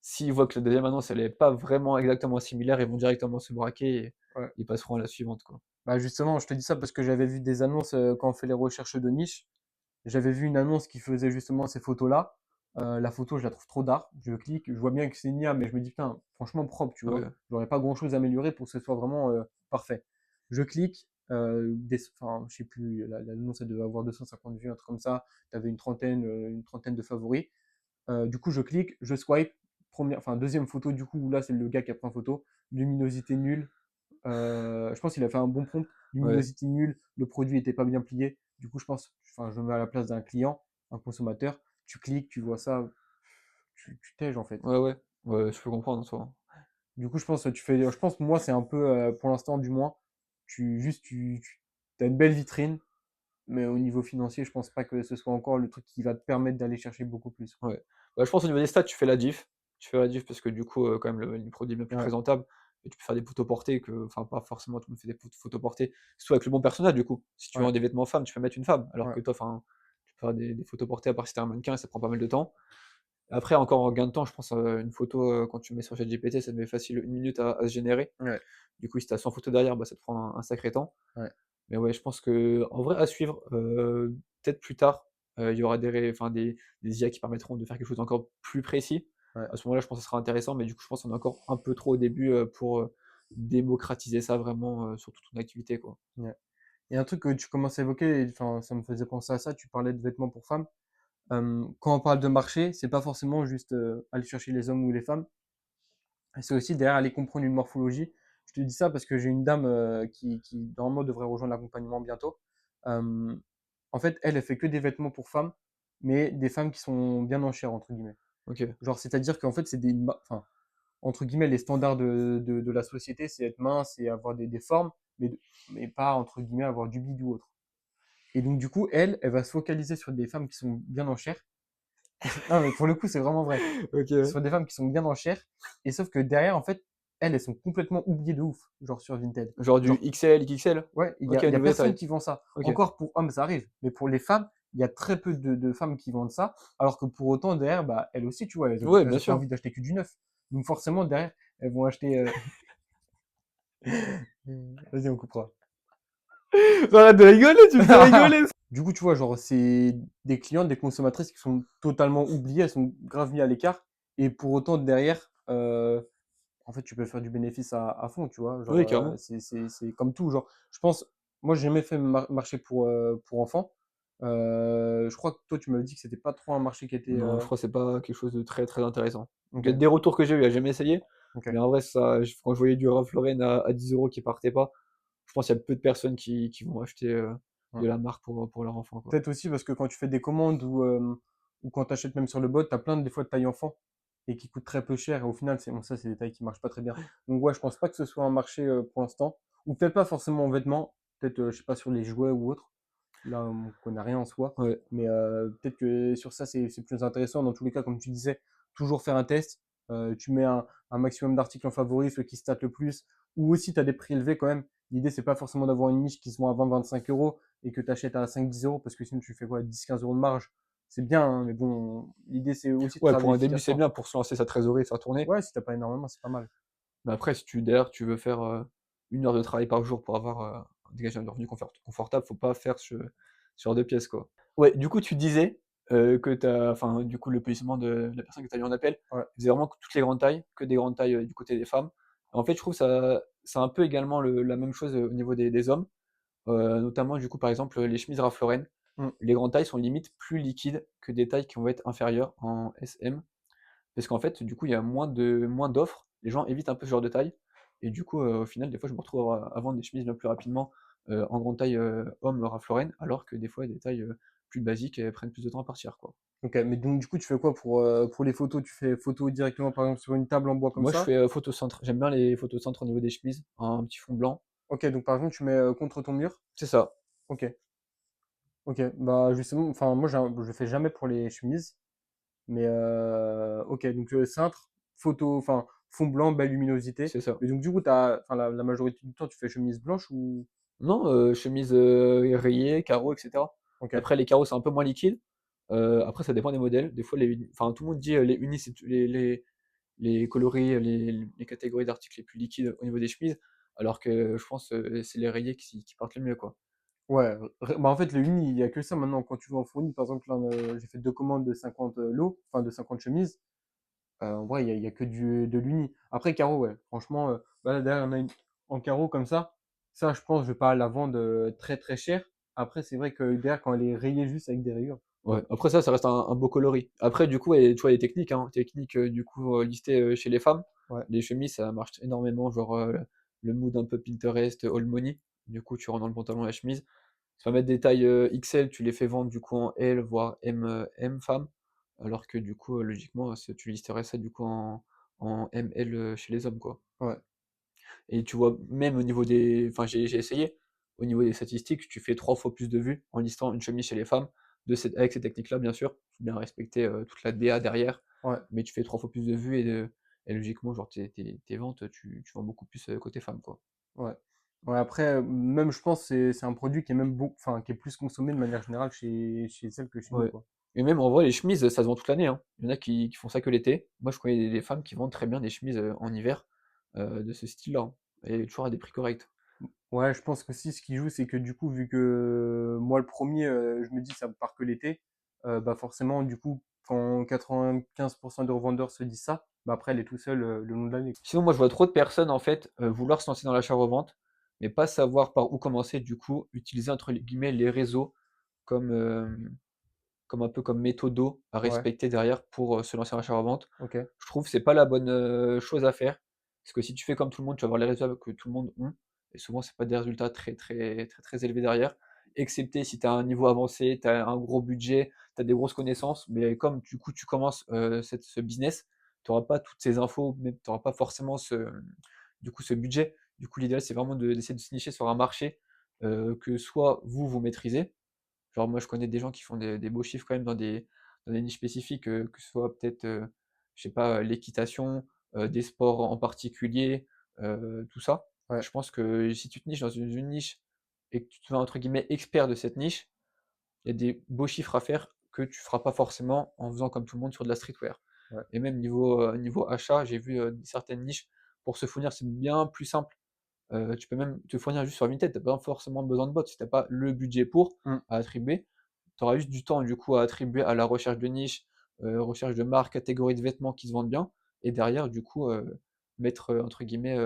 s'ils voient que la deuxième annonce, elle est pas vraiment exactement similaire, ils vont directement se braquer et ouais. ils passeront à la suivante, quoi. Bah justement, je te dis ça parce que j'avais vu des annonces quand on fait les recherches de niche. J'avais vu une annonce qui faisait justement ces photos-là. La photo, je la trouve trop dark. Je clique, je vois bien que c'est une IA, mais je me dis, putain, franchement propre, tu vois. Ouais, J'aurais pas grand-chose à améliorer pour que ce soit vraiment parfait. je clique, enfin, je sais plus, l'annonce, elle devait avoir 250 vues, un truc comme ça. Tu avais une trentaine de favoris. Du coup, je clique, je swipe, enfin, deuxième photo, du coup, là, c'est le gars qui a pris en photo. Luminosité nulle. Je pense qu'il a fait un bon prompt. Ouais. Luminosité nulle, le produit était pas bien plié. Du coup, je pense, enfin, je me mets à la place d'un client, un consommateur. Tu cliques, tu vois ça, tu tèges en fait. Ouais, ouais. Ouais, je peux comprendre en soi. Du coup, je pense, moi, c'est un peu, pour l'instant, du moins, tu as une belle vitrine, mais au niveau financier, je pense pas que ce soit encore le truc qui va te permettre d'aller chercher beaucoup plus. Ouais. Bah, je pense au niveau des stats, tu fais la diff. Tu fais la diff parce que du coup, quand même le produit est bien plus Ouais, présentable et tu peux faire des photos portées enfin pas forcément tout le monde fait des photos portées, surtout avec le bon personnage du coup. Si tu ouais, vends des vêtements femmes, tu peux mettre une femme, alors ouais, que toi, enfin, tu peux faire des photos portées à part si tu un mannequin et ça prend pas mal de temps. Après encore en gain de temps, je pense, une photo, quand tu mets sur ChatGPT, ça te met facile 1 minute à se générer. ouais, Du coup, si tu as 100 photos derrière, bah, ça te prend un sacré temps. ouais, Mais ouais, je pense qu'en vrai à suivre, peut-être plus tard, il y aura des IA qui permettront de faire quelque chose d'encore plus précis. ouais, À ce moment-là, je pense que ça sera intéressant, mais du coup, je pense qu'on est encore un peu trop au début, pour, démocratiser ça vraiment, sur toute ton activité, quoi. ouais. Et un truc que tu commences à évoquer, et, enfin, ça me faisait penser à ça, tu parlais de vêtements pour femmes. Quand on parle de marché, c'est pas forcément juste aller chercher les hommes ou les femmes, c'est aussi derrière aller comprendre une morphologie. Je te dis ça parce que j'ai une dame qui, normalement, devrait rejoindre l'accompagnement bientôt. Euh, En fait, elle fait que des vêtements pour femmes, mais des femmes qui sont bien en chair, entre guillemets. OK. Genre, c'est-à-dire qu'en fait, enfin, entre guillemets, les standards de la société, c'est être mince et avoir des formes, mais pas, entre guillemets, avoir du bide ou autre. Et donc, du coup, elle va se focaliser sur des femmes qui sont bien en chair. Non, mais pour le coup, c'est vraiment vrai. OK, ouais. Sur des femmes qui sont bien en chair. Et sauf que derrière, en fait, elles sont complètement oubliées de ouf, genre sur Vinted. Genre du Genre, XL, XXL? ouais, il y OK, a, au il y a niveau des personne tailles. qui vend ça. OK. Encore pour hommes, ça arrive. Mais pour les femmes, il y a très peu de femmes qui vendent ça. Alors que pour autant, derrière, bah, elles aussi, tu vois, Ouais, elles bien ont pas sûr. envie d'acheter que du neuf. Donc forcément, derrière, elles vont acheter. Vas-y, on coupera. Arrête de rigoler, tu me fais rigoler! Du coup, tu vois, genre, c'est des clientes, des consommatrices qui sont totalement oubliées, elles sont grave mises à l'écart. Et pour autant, derrière, en fait, tu peux faire du bénéfice à fond, tu vois. Oui, Genre, clairement. c'est comme tout. Genre, je pense, moi, j'ai jamais fait marché pour enfants. Je crois que toi, tu m'avais dit que c'était pas trop un marché qui était. Non, je crois que c'est pas quelque chose de très, très intéressant. Ok, Des retours que j'ai eu, à jamais essayé, ok, mais en vrai ça quand je voyais du Ralph Lauren à 10 € qui partait pas, je pense qu'il y a peu de personnes qui vont acheter, ouais. de la marque pour leur enfant, quoi. Peut-être aussi parce que quand tu fais des commandes ou quand tu achètes même sur le bot, tu as plein des fois de tailles enfants et qui coûtent très peu cher. Et au final, bon, ça, c'est des tailles qui marchent pas très bien. Donc, ouais, je pense pas que ce soit un marché pour l'instant. Ou peut-être pas forcément en vêtements. Peut-être, je sais pas, sur les jouets ou autre. Là, on connaît rien en soi. Ouais. Mais peut-être que sur ça, c'est plus intéressant. Dans tous les cas, comme tu disais, toujours faire un test. Tu mets un maximum d'articles en favori, ceux qui se statent le plus. Ou aussi, tu as des prix élevés quand même. L'idée, c'est pas forcément d'avoir une niche qui se vend à 20-25 € et que tu achètes à 5-10 € parce que sinon, tu fais quoi, 10-15 € de marge. C'est bien, hein, mais bon, l'idée, c'est aussi de Ouais, pour travailler un début, c'est efficacement. bien pour se lancer sa trésorerie et faire tourner. Ouais, si t'as pas énormément, c'est pas mal. Mais après, si derrière, tu veux faire, 1 heure de travail par jour pour avoir, dégager un revenu confortable, faut pas faire ce genre de pièce, quoi. Ouais, du coup, tu disais, que enfin, du coup, le positionnement de la personne que tu as eu en appel, Ouais. faisait vraiment toutes les grandes tailles, que des grandes tailles, du côté des femmes. En fait, je trouve ça c'est un peu également la même chose, au niveau des hommes, notamment, du coup, par exemple, les chemises Ralph Lauren. Mm. Les grandes tailles sont limite plus liquides que des tailles qui vont être inférieures en SM. Parce qu'en fait, du coup, il y a moins d'offres, les gens évitent un peu ce genre de taille et du coup, au final, des fois, je me retrouve à vendre des chemises bien plus rapidement, en grande taille, homme Ralph Lauren, alors que des fois, des tailles, plus basiques, elles prennent plus de temps à partir, quoi. Ok, mais donc du coup, tu fais quoi pour les photos? Tu fais photos directement, par exemple, sur une table en bois comme Moi, je ça? fais, photo centre. J'aime bien les photos centre au niveau des chemises, un petit fond blanc. Ok, donc par exemple, tu mets contre ton mur? C'est ça. Ok, ok. Bah justement, enfin, moi, je fais jamais pour les chemises, mais ok, donc cintre, photo, enfin, fond blanc, belle luminosité. C'est ça. Mais donc du coup, enfin, la majorité du temps, tu fais chemise blanche ou? Non, chemise, rayée, carreaux et cetera. Ok, Après les carreaux, c'est un peu moins liquide. Après ça dépend des modèles. Des fois les uni enfin tout le monde dit, les unis, c'est les coloris, les catégories d'articles les plus liquides au niveau des chemises, alors que je pense, c'est les rayés qui partent le mieux, quoi. ouais. Bah en fait, le uni, il y a que ça maintenant. Quand tu vas en fourni, par exemple, là, j'ai fait deux commandes de 50 lots, enfin de 50 chemises. En vrai, il y a que de l'uni. Après, carreau, ouais. Franchement, bah, là, derrière, on a une en carreau comme ça. Ça, je pense, je vais pas la vendre très très cher. Après, c'est vrai que derrière, quand elle est rayée juste avec des rayures, Ouais, après ça reste un beau coloris. Après, du coup, et tu vois, les techniques, hein, techniques du coup listées chez les femmes. ouais, Les chemises, ça marche énormément, genre le mood un peu Pinterest, all money. Du coup, tu rentres dans le pantalon et la chemise. Tu vas mettre des tailles XL, tu les fais vendre du coup en L, voire M femme. Alors que du coup, logiquement, tu listerais ça du coup en ML chez les hommes, quoi. ouais, Et tu vois, même au niveau des. Enfin, j'ai essayé. Au niveau des statistiques, tu fais 3 fois plus de vues en listant une chemise chez les femmes, avec ces techniques-là, bien sûr. Il faut bien respecter toute la DA derrière. ouais, Mais tu fais 3 fois plus de vues et logiquement, genre, tes ventes, tu vends beaucoup plus côté femme, quoi. ouais. Ouais, après, même je pense que c'est un produit qui est même enfin, qui est plus consommé de manière générale chez celles que chez nous, Ouais. quoi. Et même en vrai, les chemises, ça se vend toute l'année, hein. Il y en a qui font ça que l'été. Moi, je connais des femmes qui vendent très bien des chemises en hiver de ce style-là, hein. Et toujours à des prix corrects. Ouais, je pense que si ce qui joue, c'est que du coup, vu que moi, le premier, je me dis ça part que l'été, bah forcément, du coup, quand 95% des revendeurs se disent ça, bah après, elle est tout seul le long de l'année. Sinon, moi, je vois trop de personnes, en fait, vouloir se lancer dans l'achat-revente, mais pas savoir par où commencer. Du coup, utiliser, entre guillemets, les réseaux comme, comme un peu comme méthodo à Ouais, respecter derrière pour se lancer en achat-revente. ok, Je trouve que c'est pas la bonne chose à faire. Parce que si tu fais comme tout le monde, tu vas avoir les résultats que tout le monde ont. Et souvent, c'est pas des résultats très, très, très, très élevés derrière. Excepté si tu as un niveau avancé, tu as un gros budget, tu as des grosses connaissances. Mais comme du coup, tu commences ce business, tu n'auras pas toutes ces infos, mais tu n'auras pas forcément du coup, ce budget. Du coup, l'idéal, c'est vraiment d'essayer de se nicher sur un marché que soit vous maîtrisez. Genre, moi, je connais des gens qui font des beaux chiffres quand même dans des niches spécifiques, que ce soit peut-être, je sais pas, l'équitation, des sports en particulier, tout ça. ouais, Je pense que si tu te niches dans une niche et que tu te fais entre guillemets «expert» de cette niche, il y a des beaux chiffres à faire que tu feras pas forcément en faisant comme tout le monde sur de la streetwear. ouais, Et même niveau achat, j'ai vu, certaines niches, pour se fournir, c'est bien plus simple. Tu peux même te fournir juste sur Vinted, tu pas forcément besoin de bots. Si tu pas le budget pour, hmm, à attribuer, tu auras juste du temps du coup à attribuer à la recherche de niche, recherche de marques, catégories de vêtements qui se vendent bien et derrière du coup, mettre, entre guillemets,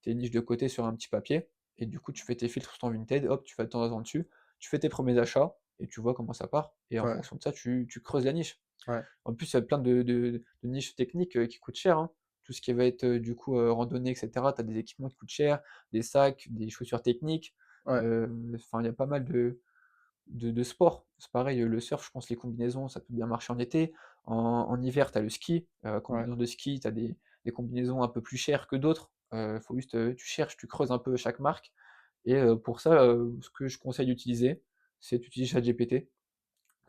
tes niches de côté sur un petit papier et du coup tu fais tes filtres sur ton Vinted, hop, tu fais de temps en temps dessus, tu fais tes premiers achats et tu vois comment ça part et en ouais, fonction de ça, tu creuses la niche. ouais, En plus, il y a plein de niches techniques, qui coûtent cher, hein. Tout ce qui va être, du coup, randonnée et cetera, tu as des équipements qui coûtent cher, des sacs, des chaussures techniques, ouais, enfin, il y a pas mal de sports. C'est pareil, le surf, je pense les combinaisons, ça peut bien marcher en été. En hiver, tu as le ski, ouais, combinaison de ski, tu as des combinaisons un peu plus chères que d'autres. Faut juste, tu cherches, tu creuses un peu chaque marque et pour ça, ce que je conseille d'utiliser, c'est d'utiliser ChatGPT.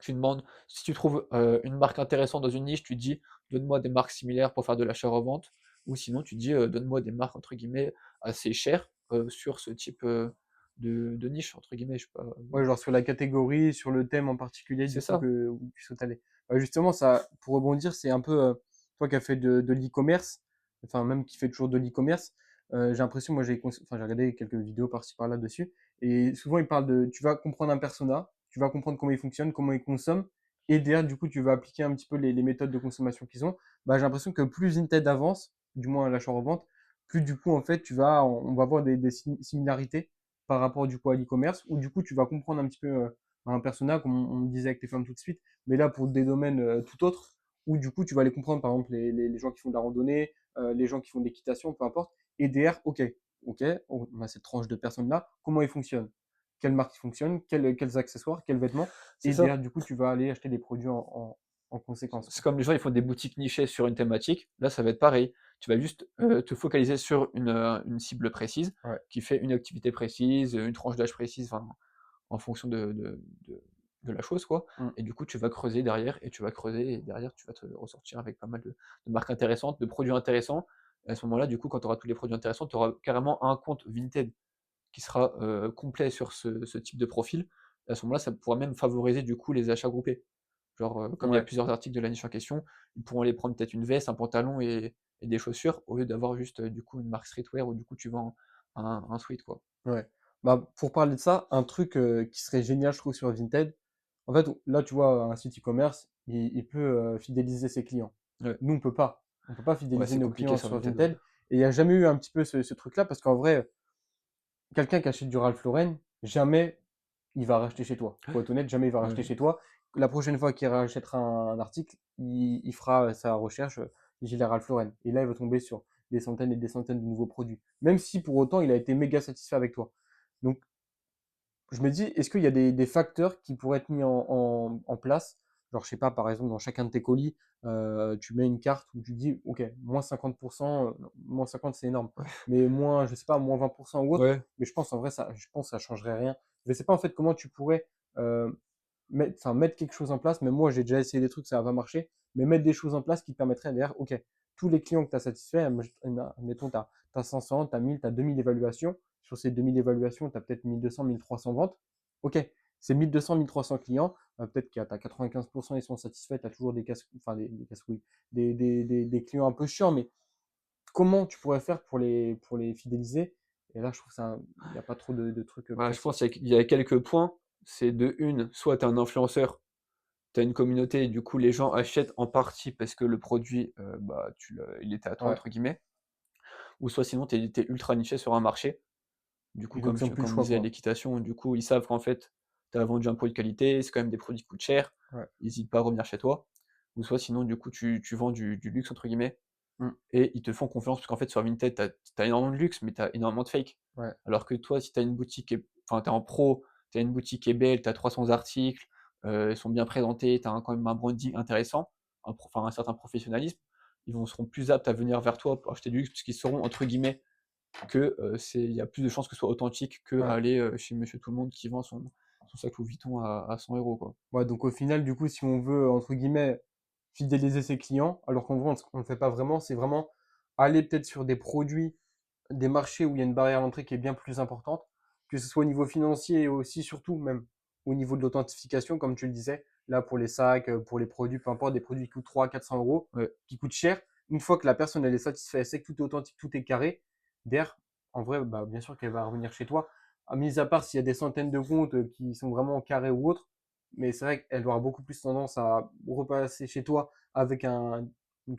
Tu demandes si tu trouves, une marque intéressante dans une niche, tu dis: «Donne-moi des marques similaires pour faire de l'achat-revente» ou sinon tu dis, «Donne-moi des marques entre guillemets assez chères, sur ce type, de niche» entre guillemets, je sais pas, ouais, genre sur la catégorie, sur le thème en particulier, du c'est coup, ça. où tu souhaites aller. Justement, ça, pour rebondir, c'est un peu, toi qui as fait de l'e-commerce, enfin, même qui fait toujours de l'e-commerce, j'ai l'impression, moi, enfin, j'ai regardé quelques vidéos par-ci par-là dessus, et souvent, ils parlent tu vas comprendre un persona, tu vas comprendre comment il fonctionne, comment il consomme, et derrière, du coup, tu vas appliquer un petit peu les méthodes de consommation qu'ils ont. Bah, j'ai l'impression que plus Vinted avance, du moins à l'achat-revente, plus du coup, en fait, on va avoir des similarités par rapport du coup à l'e-commerce, où du coup tu vas comprendre un petit peu un persona, comme on disait avec les femmes tout de suite, mais là pour des domaines tout autres, où du coup tu vas les comprendre, par exemple les gens qui font de la randonnée, les gens qui font de l'équitation, peu importe, et derrière, ok, on a cette tranche de personnes-là, comment ils fonctionnent, quelle marque ils fonctionnent, quels accessoires, quels vêtements, C'est et ça. derrière du coup tu vas aller acheter des produits en conséquence, C'est quoi. comme les gens, ils font des boutiques nichées sur une thématique, là, ça va être pareil. Tu vas juste, te focaliser sur une cible précise, Ouais, qui fait une activité précise, une tranche d'âge précise, enfin en fonction de la chose, quoi. mm, Et du coup, tu vas creuser derrière et tu vas creuser et derrière, tu vas te ressortir avec pas mal de marques intéressantes, de produits intéressants. Et à ce moment-là, du coup, quand tu auras tous les produits intéressants, tu auras carrément un compte Vinted qui sera complet sur ce type de profil. Et à ce moment-là, ça pourra même favoriser du coup les achats groupés. Genre, comme il y a ouais. plusieurs articles de la niche en question, ils pourront aller prendre peut-être une veste, un pantalon et des chaussures au lieu d'avoir juste du coup une marque streetwear où du coup tu vends un sweat quoi. Ouais. Bah, pour parler de ça, un truc qui serait génial, je trouve, sur Vinted, en fait, là, tu vois, un site e-commerce, il peut fidéliser ses clients. Ouais, Nous, on peut pas. On peut pas ouais, fidéliser c'est nos compliqué clients sur sur Vinted, ouais. Vinted. Et il n'y a jamais eu un petit peu ce truc-là, parce qu'en vrai, quelqu'un qui achète du Ralph Lauren, jamais il va racheter chez toi. Faut être honnête, jamais il va racheter Ouais. chez toi. La prochaine fois qu'il rachètera un article, il fera sa recherche gilet Ralph Lauren. Et là, il va tomber sur des centaines et des centaines de nouveaux produits. Même si pour autant, il a été méga satisfait avec toi. Donc, je me dis, est-ce qu'il y a des facteurs qui pourraient être mis en place? Genre, je sais pas, par exemple, dans chacun de tes colis, tu mets une carte où tu dis, OK, moins 50%, moins 50, c'est énorme. Mais moins, je sais pas, moins 20% ou autre. Ouais, Mais je pense, en vrai, je pense que ça changerait rien. Je sais pas, en fait, comment tu pourrais euh, mettre quelque chose en place. Mais moi, j'ai déjà essayé des trucs, ça va pas marcher. Mais mettre des choses en place qui te permettraient derrière, OK, tous les clients que tu as satisfaits, admettons, tu as 500, tu as 1000, tu as 2000 évaluations. Sur ces 2000 évaluations, tu as peut-être 1200, 1300 ventes. OK, c'est 1200, 1300 clients. Peut-être qu'à 95%, ils sont satisfaits. Tu as toujours des casse-couilles, des clients un peu chiants. Mais comment tu pourrais faire pour les fidéliser? Et là, je trouve ça, il n'y a pas trop de trucs bah, je précis. pense qu'il y a quelques points. C'est de une, soit tu es un influenceur, tu as une communauté et du coup les gens achètent en partie parce que le produit, bah, il était «à toi» Ouais. entre guillemets, ou soit sinon tu es ultra niché sur un marché. Du coup, Et donc, ils n'ont plus le comme on choix, disait, quoi. l'équitation, du coup, ils savent qu'en fait, tu as vendu un produit de qualité, c'est quand même des produits qui coûtent cher, Ouais. ils hésitent pas à revenir chez toi. Ou soit sinon, du coup, tu vends du «luxe» entre guillemets Mm. et ils te font confiance parce qu'en fait, sur Vinted, tu as énormément de luxe, mais tu as énormément de fake. Ouais. Alors que toi, si tu as une boutique enfin, tu es en pro, tu as une boutique qui est belle, tu as 300 articles, ils sont bien présentés, tu as quand même un branding intéressant, enfin, un certain professionnalisme, seront plus aptes à venir vers toi pour acheter du luxe puisqu'ils sauront, entre guillemets, que il y a plus de chances que ce soit authentique Ouais. qu'aller chez Monsieur Tout le Monde qui vend son sac Louis Vuitton à 100 euros, quoi. Ouais, donc au final, du coup, si on veut, entre guillemets, fidéliser ses clients, alors qu'en vrai, on ne le fait pas vraiment, c'est vraiment aller peut-être sur des produits, des marchés où il y a une barrière à l'entrée qui est bien plus importante, que ce soit au niveau financier et aussi, surtout, même au niveau de l'authentification, comme tu le disais, là, pour les sacs, pour les produits, peu importe, des produits qui coûtent 300, 400 euros, Ouais. qui coûtent cher, une fois que la personne, elle est satisfaite, elle sait que tout est authentique, tout est carré, derrière, en vrai, bah, bien sûr qu'elle va revenir chez toi. Mis à part s'il y a des centaines de comptes qui sont vraiment carrés ou autres, mais c'est vrai qu'elle aura beaucoup plus tendance à repasser chez toi avec une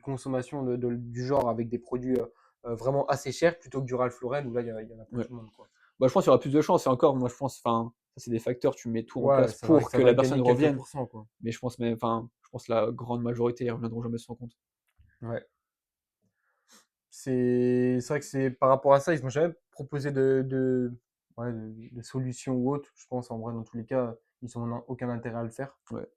consommation du genre avec des produits vraiment assez chers plutôt que du Ralph Lauren où là il y en a pour Ouais. tout le monde quoi. Bah, je pense qu'il y aura plus de chances et encore, moi, je pense, enfin, ça, c'est des facteurs, tu mets tout en Ouais, place pour ça que va la personne gagner quelques revienne, pourcents quoi. mais je pense la grande majorité, ils reviendront jamais sur son compte. Ouais. C'est vrai que c'est par rapport à ça, ils m'ont jamais proposé ouais, de solutions ou autre. Je pense en vrai dans tous les cas, ils n'ont aucun intérêt à le faire. Ouais.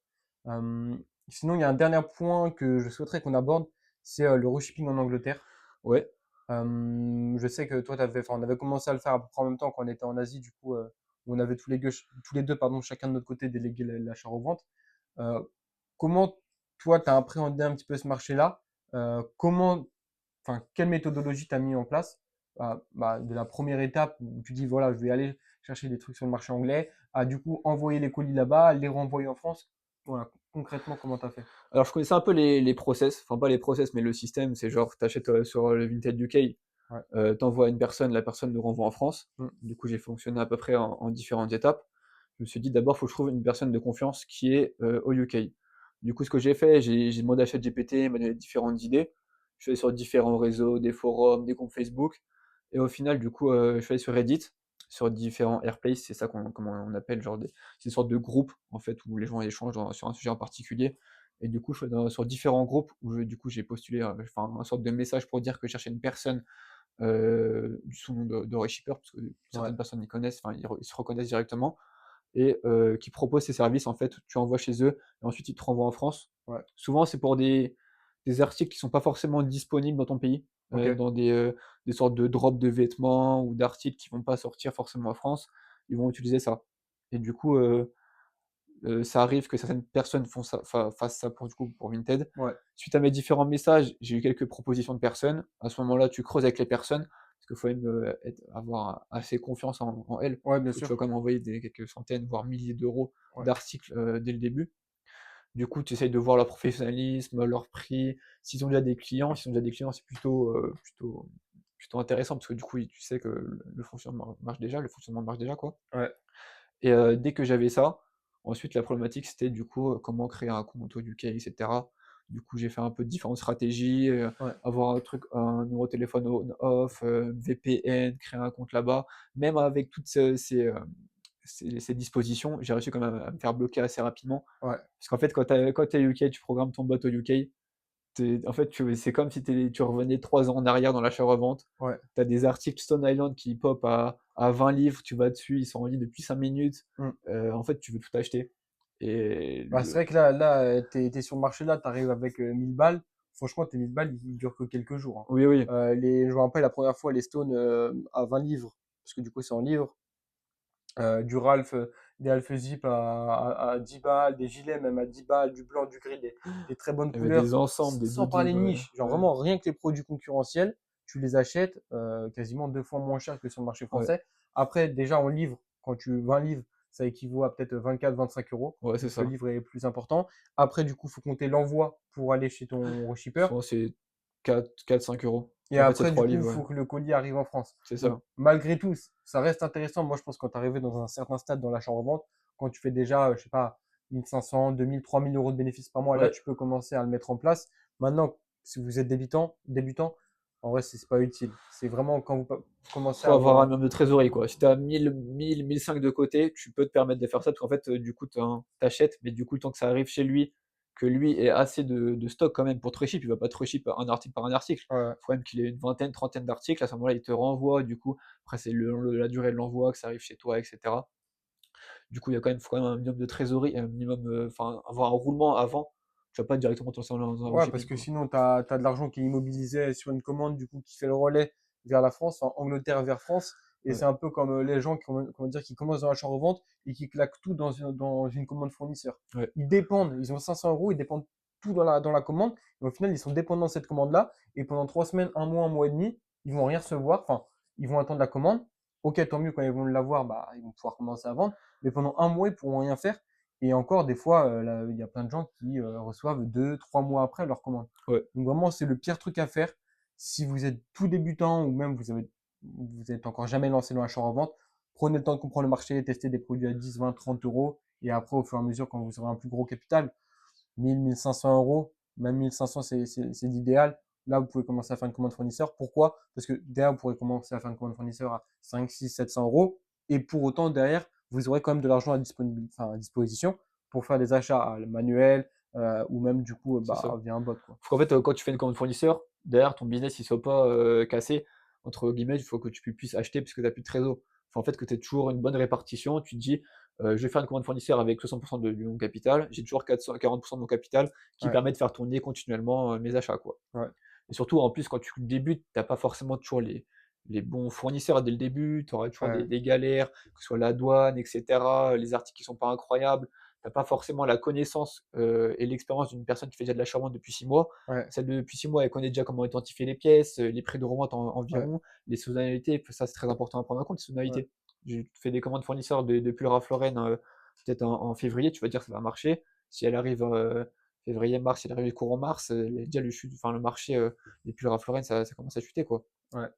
Euh, Sinon, il y a un dernier point que je souhaiterais qu'on aborde, c'est le reshipping en Angleterre. Ouais. Je sais que toi, on avait commencé à le faire à peu près en même temps quand on était en Asie, du coup, où on avait tous les deux, pardon, chacun de notre côté délégué l'achat-revente. Euh, Comment toi, tu as appréhendé un petit peu ce marché-là? Quelle méthodologie tu as mis en place? De la première étape où tu dis, voilà, je vais aller chercher des trucs sur le marché anglais, à du coup envoyer les colis là-bas, les renvoyer en France. Voilà, concrètement, comment tu as fait? Alors, je connaissais un peu les process, enfin, pas les process, mais le système, c'est genre, tu achètes sur le Vinted UK, Ouais. tu envoies à une personne, la personne le renvoie en France. Mm. Du coup, j'ai fonctionné à peu près en différentes étapes. Je me suis dit d'abord, il faut que je trouve une personne de confiance qui est au UK. Du coup, ce que j'ai fait, j'ai demandé à ChatGPT, il m'a donné différentes idées. Je suis allé sur différents réseaux, des forums, des groupes Facebook. Et au final, du coup, je suis allé sur Reddit, sur différents airplaces, c'est ça comment on appelle, c'est une sorte de groupe en fait où les gens échangent sur un sujet en particulier. Et du coup, je suis sur différents groupes où du coup j'ai postulé, enfin, une sorte de message pour dire que je cherchais une personne sous le nom de Shipper, parce que Ouais. certaines personnes y connaissent, enfin ils se reconnaissent directement, et qui proposent ces services en fait, tu envoies chez eux, et ensuite ils te renvoient en France. Ouais. Souvent c'est pour des articles qui sont pas forcément disponibles dans ton pays, Ok. dans des sortes de drops de vêtements ou d'articles qui vont pas sortir forcément en France, ils vont utiliser ça. Et du coup, ça arrive que certaines personnes fassent ça pour, du coup, pour Vinted. Ouais. Suite à mes différents messages, j'ai eu quelques propositions de personnes. À ce moment-là, tu creuses avec les personnes, parce qu'il faut même avoir assez confiance en elles, Ouais, bien parce que tu vas sûr. quand même envoyer quelques centaines, voire milliers d'euros Ouais. d'articles dès le début. Du coup, tu essayes de voir leur professionnalisme, leur prix. S'ils ont déjà des clients, c'est plutôt intéressant, parce que du coup, tu sais que le fonctionnement marche déjà, quoi. Ouais. Et dès que j'avais ça, ensuite la problématique c'était du coup, comment créer un compte au UK et cetera. Du coup, j'ai fait un peu de différentes stratégies, Ouais. avoir un numéro de téléphone on-off, VPN, créer un compte là-bas. Même avec toutes ces dispositions, j'ai réussi quand même à me faire bloquer assez rapidement. Ouais. Parce qu'en fait, quand tu es UK, tu programmes ton bot au UK, en fait, c'est comme si tu revenais 3 ans en arrière dans l'achat-revente. Ouais. Tu as des articles Stone Island qui pop à 20 livres, tu vas dessus, ils sont en ligne depuis 5 minutes. Mmh. En fait, tu veux tout acheter et Bah, c'est le vrai que là, tu sur le marché là, tu arrives avec 1000 balles. Franchement, tes 1000 balles, ils durent que quelques jours, hein. oui, oui, Je me rappelle la première fois, les Stones à 20 livres, parce que du coup, c'est en livres. Du Ralph, des Alpha Zip à 10 balles, des gilets même à 10 balles, du blanc, du gris, des très bonnes il y avait des couleurs. ensembles, des Sans parler doudous, niche, genre ouais, vraiment rien que les produits concurrentiels, tu les achètes quasiment 2 fois moins cher que sur le marché ouais, français. Après, déjà en livre, quand tu 20 livres, ça équivaut à peut-être 24-25 euros, ouais, c'est vu que le ça. livre est plus important. Après, du coup, il faut compter l'envoi pour aller chez ton shipper. Souvent, c'est 4-5 €. Et En fait, c'est après, du 3 coup, il livres, ouais, faut que le colis arrive en France. c'est Donc, ça. malgré tout, ça reste intéressant. Moi, je pense que quand tu arrivé dans un certain stade dans l'achat-revente, quand tu fais déjà, je sais pas, 1500, 2000, 3000 euros de bénéfices par mois, là, Ouais, tu peux commencer à le mettre en place. Maintenant, si vous êtes débutant, en vrai, c'est pas utile. C'est vraiment quand vous commencez faut à avoir un avoir. minimum de trésorerie, quoi. Si tu as 1000-1500 de côté, tu peux te permettre de faire ça parce qu'en fait, du coup, tu achètes, mais du coup, le temps que ça arrive chez lui, que lui ait assez de stock quand même pour te reship, il va pas te reship un article par un article. Ouais, Il faut même qu'il ait une vingtaine, trentaine d'articles. À ce moment-là, il te renvoie, du coup, après, c'est la durée de l'envoi, que ça arrive chez toi, etc. Du coup, faut quand même un minimum de trésorerie, un minimum, enfin, avoir un roulement avant. Tu vas pas directement te lancer dans un ouais, parce dropshipping, que quoi. sinon, tu as de l'argent qui est immobilisé sur une commande, du coup, qui fait le relais vers la France, en Angleterre vers France. Et Ouais, c'est un peu comme les gens comment dire, qui commencent dans l'achat-revente et qui claquent tout dans une commande fournisseur. ouais, Ils dépendent, ils ont 500 euros, ils dépendent tout dans la commande. Et au final, ils sont dépendants de cette commande-là. Et pendant 3 semaines, un mois et demi, ils vont rien recevoir. Enfin, ils vont attendre la commande. Ok, tant mieux quand ils vont l'avoir, bah, ils vont pouvoir commencer à vendre. Mais pendant un mois, ils pourront rien faire. Et encore, des fois, là, il y a plein de gens qui reçoivent 2, 3 mois après leur commande. ouais, Donc vraiment, c'est le pire truc à faire. Si vous êtes tout débutant ou même vous êtes encore jamais lancé dans l'achat-revente, prenez le temps de comprendre le marché, testez des produits à 10, 20, 30 euros. Et après, au fur et à mesure, quand vous aurez un plus gros capital, 1000, 1500 euros, même 1500, c'est l'idéal. Là, vous pouvez commencer à faire une commande fournisseur. Pourquoi? Parce que derrière, vous pourrez commencer à faire une commande fournisseur à 5, 6, 700 euros. Et pour autant, derrière, vous aurez quand même de l'argent à disposition pour faire des achats manuels ou même du coup c'est ça. via un bot, quoi. Parce qu'en fait, quand tu fais une commande fournisseur, derrière ton business il soit pas cassé, entre guillemets, il faut que tu puisses acheter puisque tu as plus de trésor. Faut en fait que tu aies toujours une bonne répartition. Tu te dis, je vais faire une commande fournisseur avec 60% de mon capital, j'ai toujours 40% de mon capital qui Ouais, permet de faire tourner continuellement mes achats, quoi. ouais, Et surtout, en plus, quand tu débutes, t'as pas forcément toujours les bons fournisseurs dès le début, tu auras toujours ouais, des galères, que ce soit la douane, etc., les articles qui sont pas incroyables. T'as pas forcément la connaissance et l'expérience d'une personne qui fait déjà de l'achat-vente depuis 6 mois. ouais, Celle depuis 6 mois, elle connaît déjà comment identifier les pièces, les prix de revente ouais, environ, les saisonnalités, ça c'est très important à prendre en compte, les ouais, saisonnalités. J'ai fait des commandes fournisseurs depuis le Ralph Lauren, peut-être en février, tu vas dire que ça va marcher. Si elle arrive février, mars, si elle arrive courant mars, déjà le marché des pulls Ralph Lauren, ça commence à chuter, quoi. ouais.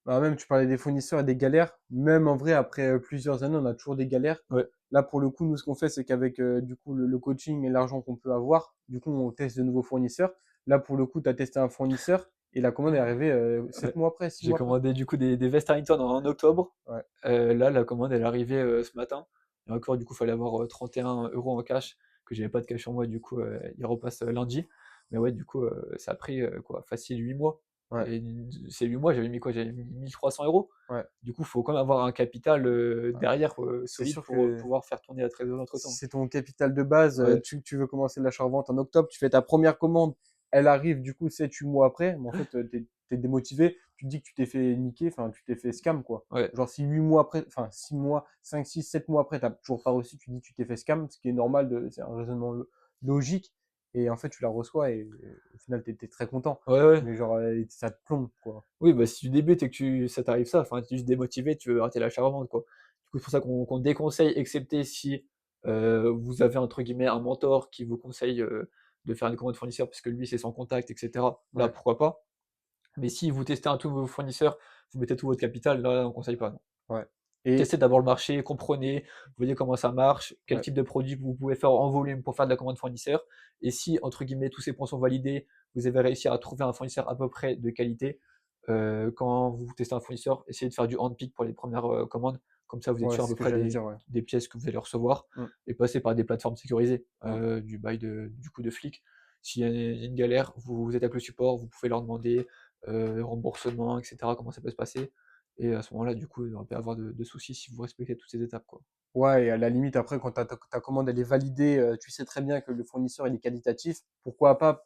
Bah, même, tu parlais des fournisseurs et des galères. Même en vrai, après plusieurs années, on a toujours des galères. Ouais, Là, pour le coup, nous, ce qu'on fait, c'est qu'avec du coup le coaching et l'argent qu'on peut avoir, du coup, on teste de nouveaux fournisseurs. Là, pour le coup, tu as testé un fournisseur et la commande est arrivée ouais. 7 mois après, 6 J'ai mois après. commandé du coup des vestes Harrington en octobre. Ouais, Là, la commande, elle est arrivée ce matin. Et encore, du coup, il fallait avoir 31 € en cash, que j'avais pas de cash sur moi, du coup, il repasse lundi. Mais ouais, du coup, ça a pris quoi, facile 8 mois. ouais, Et ces 8 mois, j'avais mis quoi? J'avais mis 1300 €. ouais, Du coup, il faut quand même avoir un capital ouais. derrière C'est solide sûr pour que pouvoir faire tourner la trésorerie entre temps. c'est ton capital de base. Ouais, Tu veux commencer l'achat-revente en octobre, tu fais ta première commande, elle arrive du coup 7, 8 mois après, mais en fait, t'es démotivé, tu te dis que tu t'es fait niquer, enfin, tu t'es fait scam, quoi. ouais, Genre, si 8 mois après, enfin, 6 mois, 5, 6, 7 mois après, t'as toujours pas reçu, tu dis que tu t'es fait scam, ce qui est normal, c'est un raisonnement logique, et en fait, tu la reçois, et au final, t'es très content. ouais, ouais. Mais genre, ça te plombe, quoi. Oui, bah, si tu débutes et que ça t'arrive ça, enfin, tu es juste démotivé, tu veux arrêter l'achat-revente, quoi. Du coup, c'est pour ça qu'on déconseille, excepté si, vous avez entre guillemets «un mentor» qui vous conseille, de faire une commande fournisseur parce que lui, c'est sans contact et cetera. Là, Ouais, pourquoi pas. Mais si vous testez un tout nouveau fournisseur, vous mettez tout votre capital, là, on conseille pas, non. ouais. Et Testez d'abord le marché, comprenez, voyez comment ça marche, quel ouais, type de produit vous pouvez faire en volume pour faire de la commande fournisseur. Et si, entre guillemets, tous ces points sont validés, vous avez réussi à trouver un fournisseur à peu près de qualité, quand vous testez un fournisseur, essayez de faire du handpick pour les premières commandes. Comme ça, vous êtes ouais, sûr à c'est peu ce que près j'allais dire, ouais. des pièces que vous allez recevoir Mmh, et passez par des plateformes sécurisées, mmh. du bail du coup de flic. S'il y a une galère, vous êtes avec le support, vous pouvez leur demander remboursement, et cetera, comment ça peut se passer. Et à ce moment-là, du coup, il ne devrait pas y avoir de soucis si vous respectez toutes ces étapes, quoi. Ouais, et à la limite, après, quand ta commande elle est validée, tu sais très bien que le fournisseur il est qualitatif. Pourquoi pas,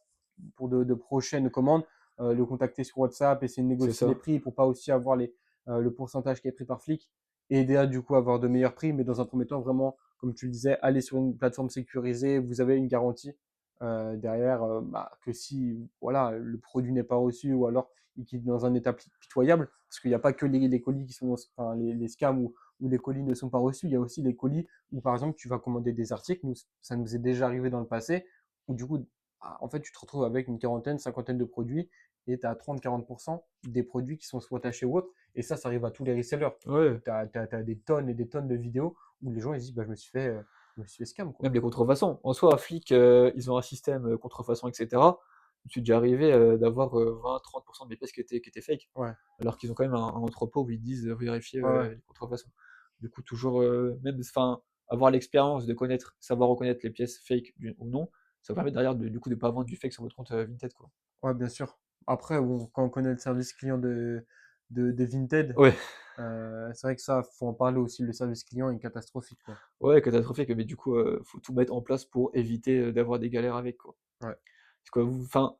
pour de prochaines commandes, le contacter sur WhatsApp, essayer de C'est négocier les ça. prix pour pas aussi avoir le pourcentage qui est pris par flic et aider à du coup avoir de meilleurs prix. Mais dans un premier temps, vraiment, comme tu le disais, aller sur une plateforme sécurisée, vous avez une garantie derrière, bah, que si voilà, le produit n'est pas reçu ou alors il est dans un état pitoyable, parce qu'il n'y a pas que les colis qui sont, enfin, les scams où les colis ne sont pas reçus. Il y a aussi les colis où, par exemple, tu vas commander des articles. Nous, ça nous est déjà arrivé dans le passé, où du coup, ah, en fait, tu te retrouves avec une quarantaine, cinquantaine de produits et tu as 30-40% des produits qui sont soit tachés ou autres. Et ça arrive à tous les resellers. Ouais, Tu as des tonnes et des tonnes de vidéos où les gens ils disent bah, je me suis fait scam. Quoi. même les contrefaçons. En soi, flic, ils ont un système, contrefaçon, et cetera. Je suis déjà arrivé, d'avoir, 20-30 de mes pièces qui étaient fake, Ouais, alors qu'ils ont quand même un entrepôt où ils disent, vérifier, ouais, ouais. les contrefaçons. Du coup, toujours, même enfin, avoir l'expérience de connaître, savoir reconnaître les pièces fake du ou non, ça permet derrière de du coup de pas vendre du fake sur votre compte, Vinted, quoi. Ouais, bien sûr. Après, bon, quand on connaît le service client de Vinted, Ouais, c'est vrai que ça, faut en parler aussi. Le service client est catastrophique, quoi. ouais, catastrophique, mais du coup, faut tout mettre en place pour éviter, d'avoir des galères avec, quoi. Ouais, Parce que vous enfin,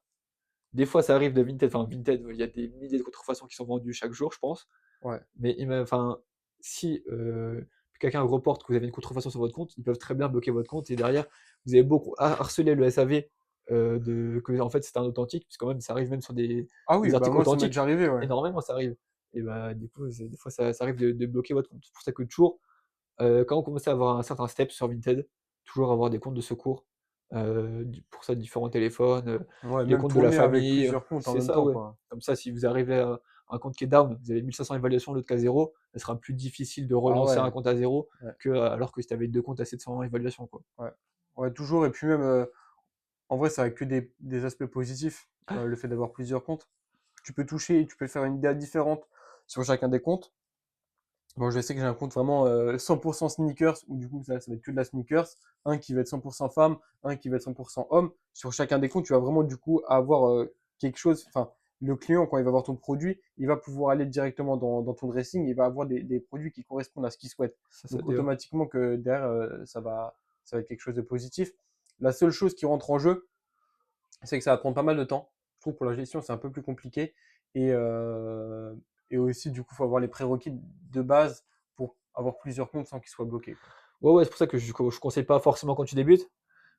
des fois, ça arrive de Vinted, enfin Vinted, il y a des milliers de contrefaçons qui sont vendues chaque jour, je pense. ouais. Mais enfin, si quelqu'un reporte que vous avez une contrefaçon sur votre compte, ils peuvent très bien bloquer votre compte et derrière, vous avez beau harceler le SAV que en fait c'est un authentique, parce que quand même ça arrive même sur Ah oui, des bah articles moi, ça m'est déjà authentiques, arrivé, ouais. énormément ça arrive. Et bah du coup, des fois ça arrive de bloquer votre compte. C'est pour ça que toujours quand on commence à avoir un certain step sur Vinted, toujours avoir des comptes de secours, pour ça différents téléphones, Ouais, les même comptes de la tourner avec famille, plusieurs comptes en c'est même ça, temps, ouais. quoi. Comme ça, si vous arrivez à un compte qui est down, vous avez 1 500 évaluations, l'autre qui a 0, ça sera plus difficile de Ah relancer un ouais, compte à 0 ouais, que, alors que si tu avais 2 comptes à 700 évaluations, quoi. ouais. Ouais, toujours. Et puis même, en vrai, ça a que des aspects positifs, le fait d'avoir plusieurs comptes. Tu peux toucher, et tu peux faire une idée différente sur chacun des comptes. Moi, je sais que j'ai un compte vraiment 100% sneakers, où du coup, ça va être que de la sneakers. Un qui va être 100% femme, un qui va être 100% homme. Sur chacun des comptes, tu vas vraiment du coup avoir quelque chose. Enfin, le client, quand il va voir ton produit, il va pouvoir aller directement dans ton dressing, il va avoir des produits qui correspondent à ce qu'il souhaite. Ça, Donc, ouais. automatiquement, que derrière, ça va être quelque chose de positif. La seule chose qui rentre en jeu, c'est que ça va prendre pas mal de temps. Je trouve pour la gestion, c'est un peu plus compliqué. Et, euh, et aussi, du coup, il faut avoir les prérequis de base pour avoir plusieurs comptes sans qu'ils soient bloqués, quoi. Ouais, ouais, c'est pour ça que je conseille pas forcément quand tu débutes,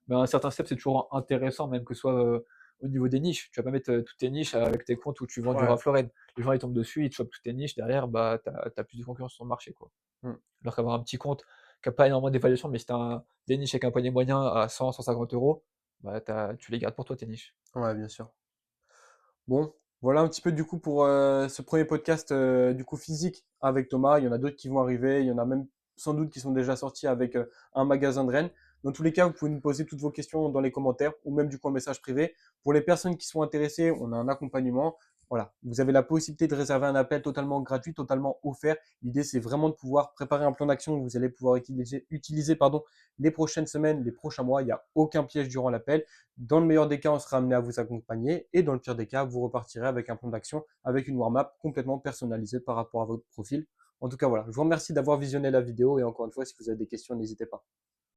mais à un certain step, c'est toujours intéressant, même que ce soit, au niveau des niches. Tu vas pas mettre, toutes tes niches avec tes comptes où tu vends du Ouais. Ralph Lauren. Les gens, ils tombent dessus, ils te chopent toutes tes niches, derrière, bah, tu as plus de concurrence sur le marché, quoi. Mm. Alors qu'avoir un petit compte qui a pas énormément d'évaluation, mais si tu as des niches avec un panier moyen à 100-150 €, bah, tu les gardes pour toi, tes niches. Ouais, bien sûr. Bon, voilà un petit peu du coup pour ce premier podcast du coup physique avec Thomas. Il y en a d'autres qui vont arriver. Il y en a même sans doute qui sont déjà sortis avec un magasin de Rennes. Dans tous les cas, vous pouvez nous poser toutes vos questions dans les commentaires ou même du coup en message privé. Pour les personnes qui sont intéressées, on a un accompagnement. Voilà, vous avez la possibilité de réserver un appel totalement gratuit, totalement offert. L'idée, c'est vraiment de pouvoir préparer un plan d'action que vous allez pouvoir utiliser pardon, les prochaines semaines, les prochains mois. Il n'y a aucun piège durant l'appel. Dans le meilleur des cas, on sera amené à vous accompagner et dans le pire des cas, vous repartirez avec un plan d'action, avec une warm-up complètement personnalisée par rapport à votre profil. En tout cas, voilà, je vous remercie d'avoir visionné la vidéo et encore une fois, si vous avez des questions, n'hésitez pas.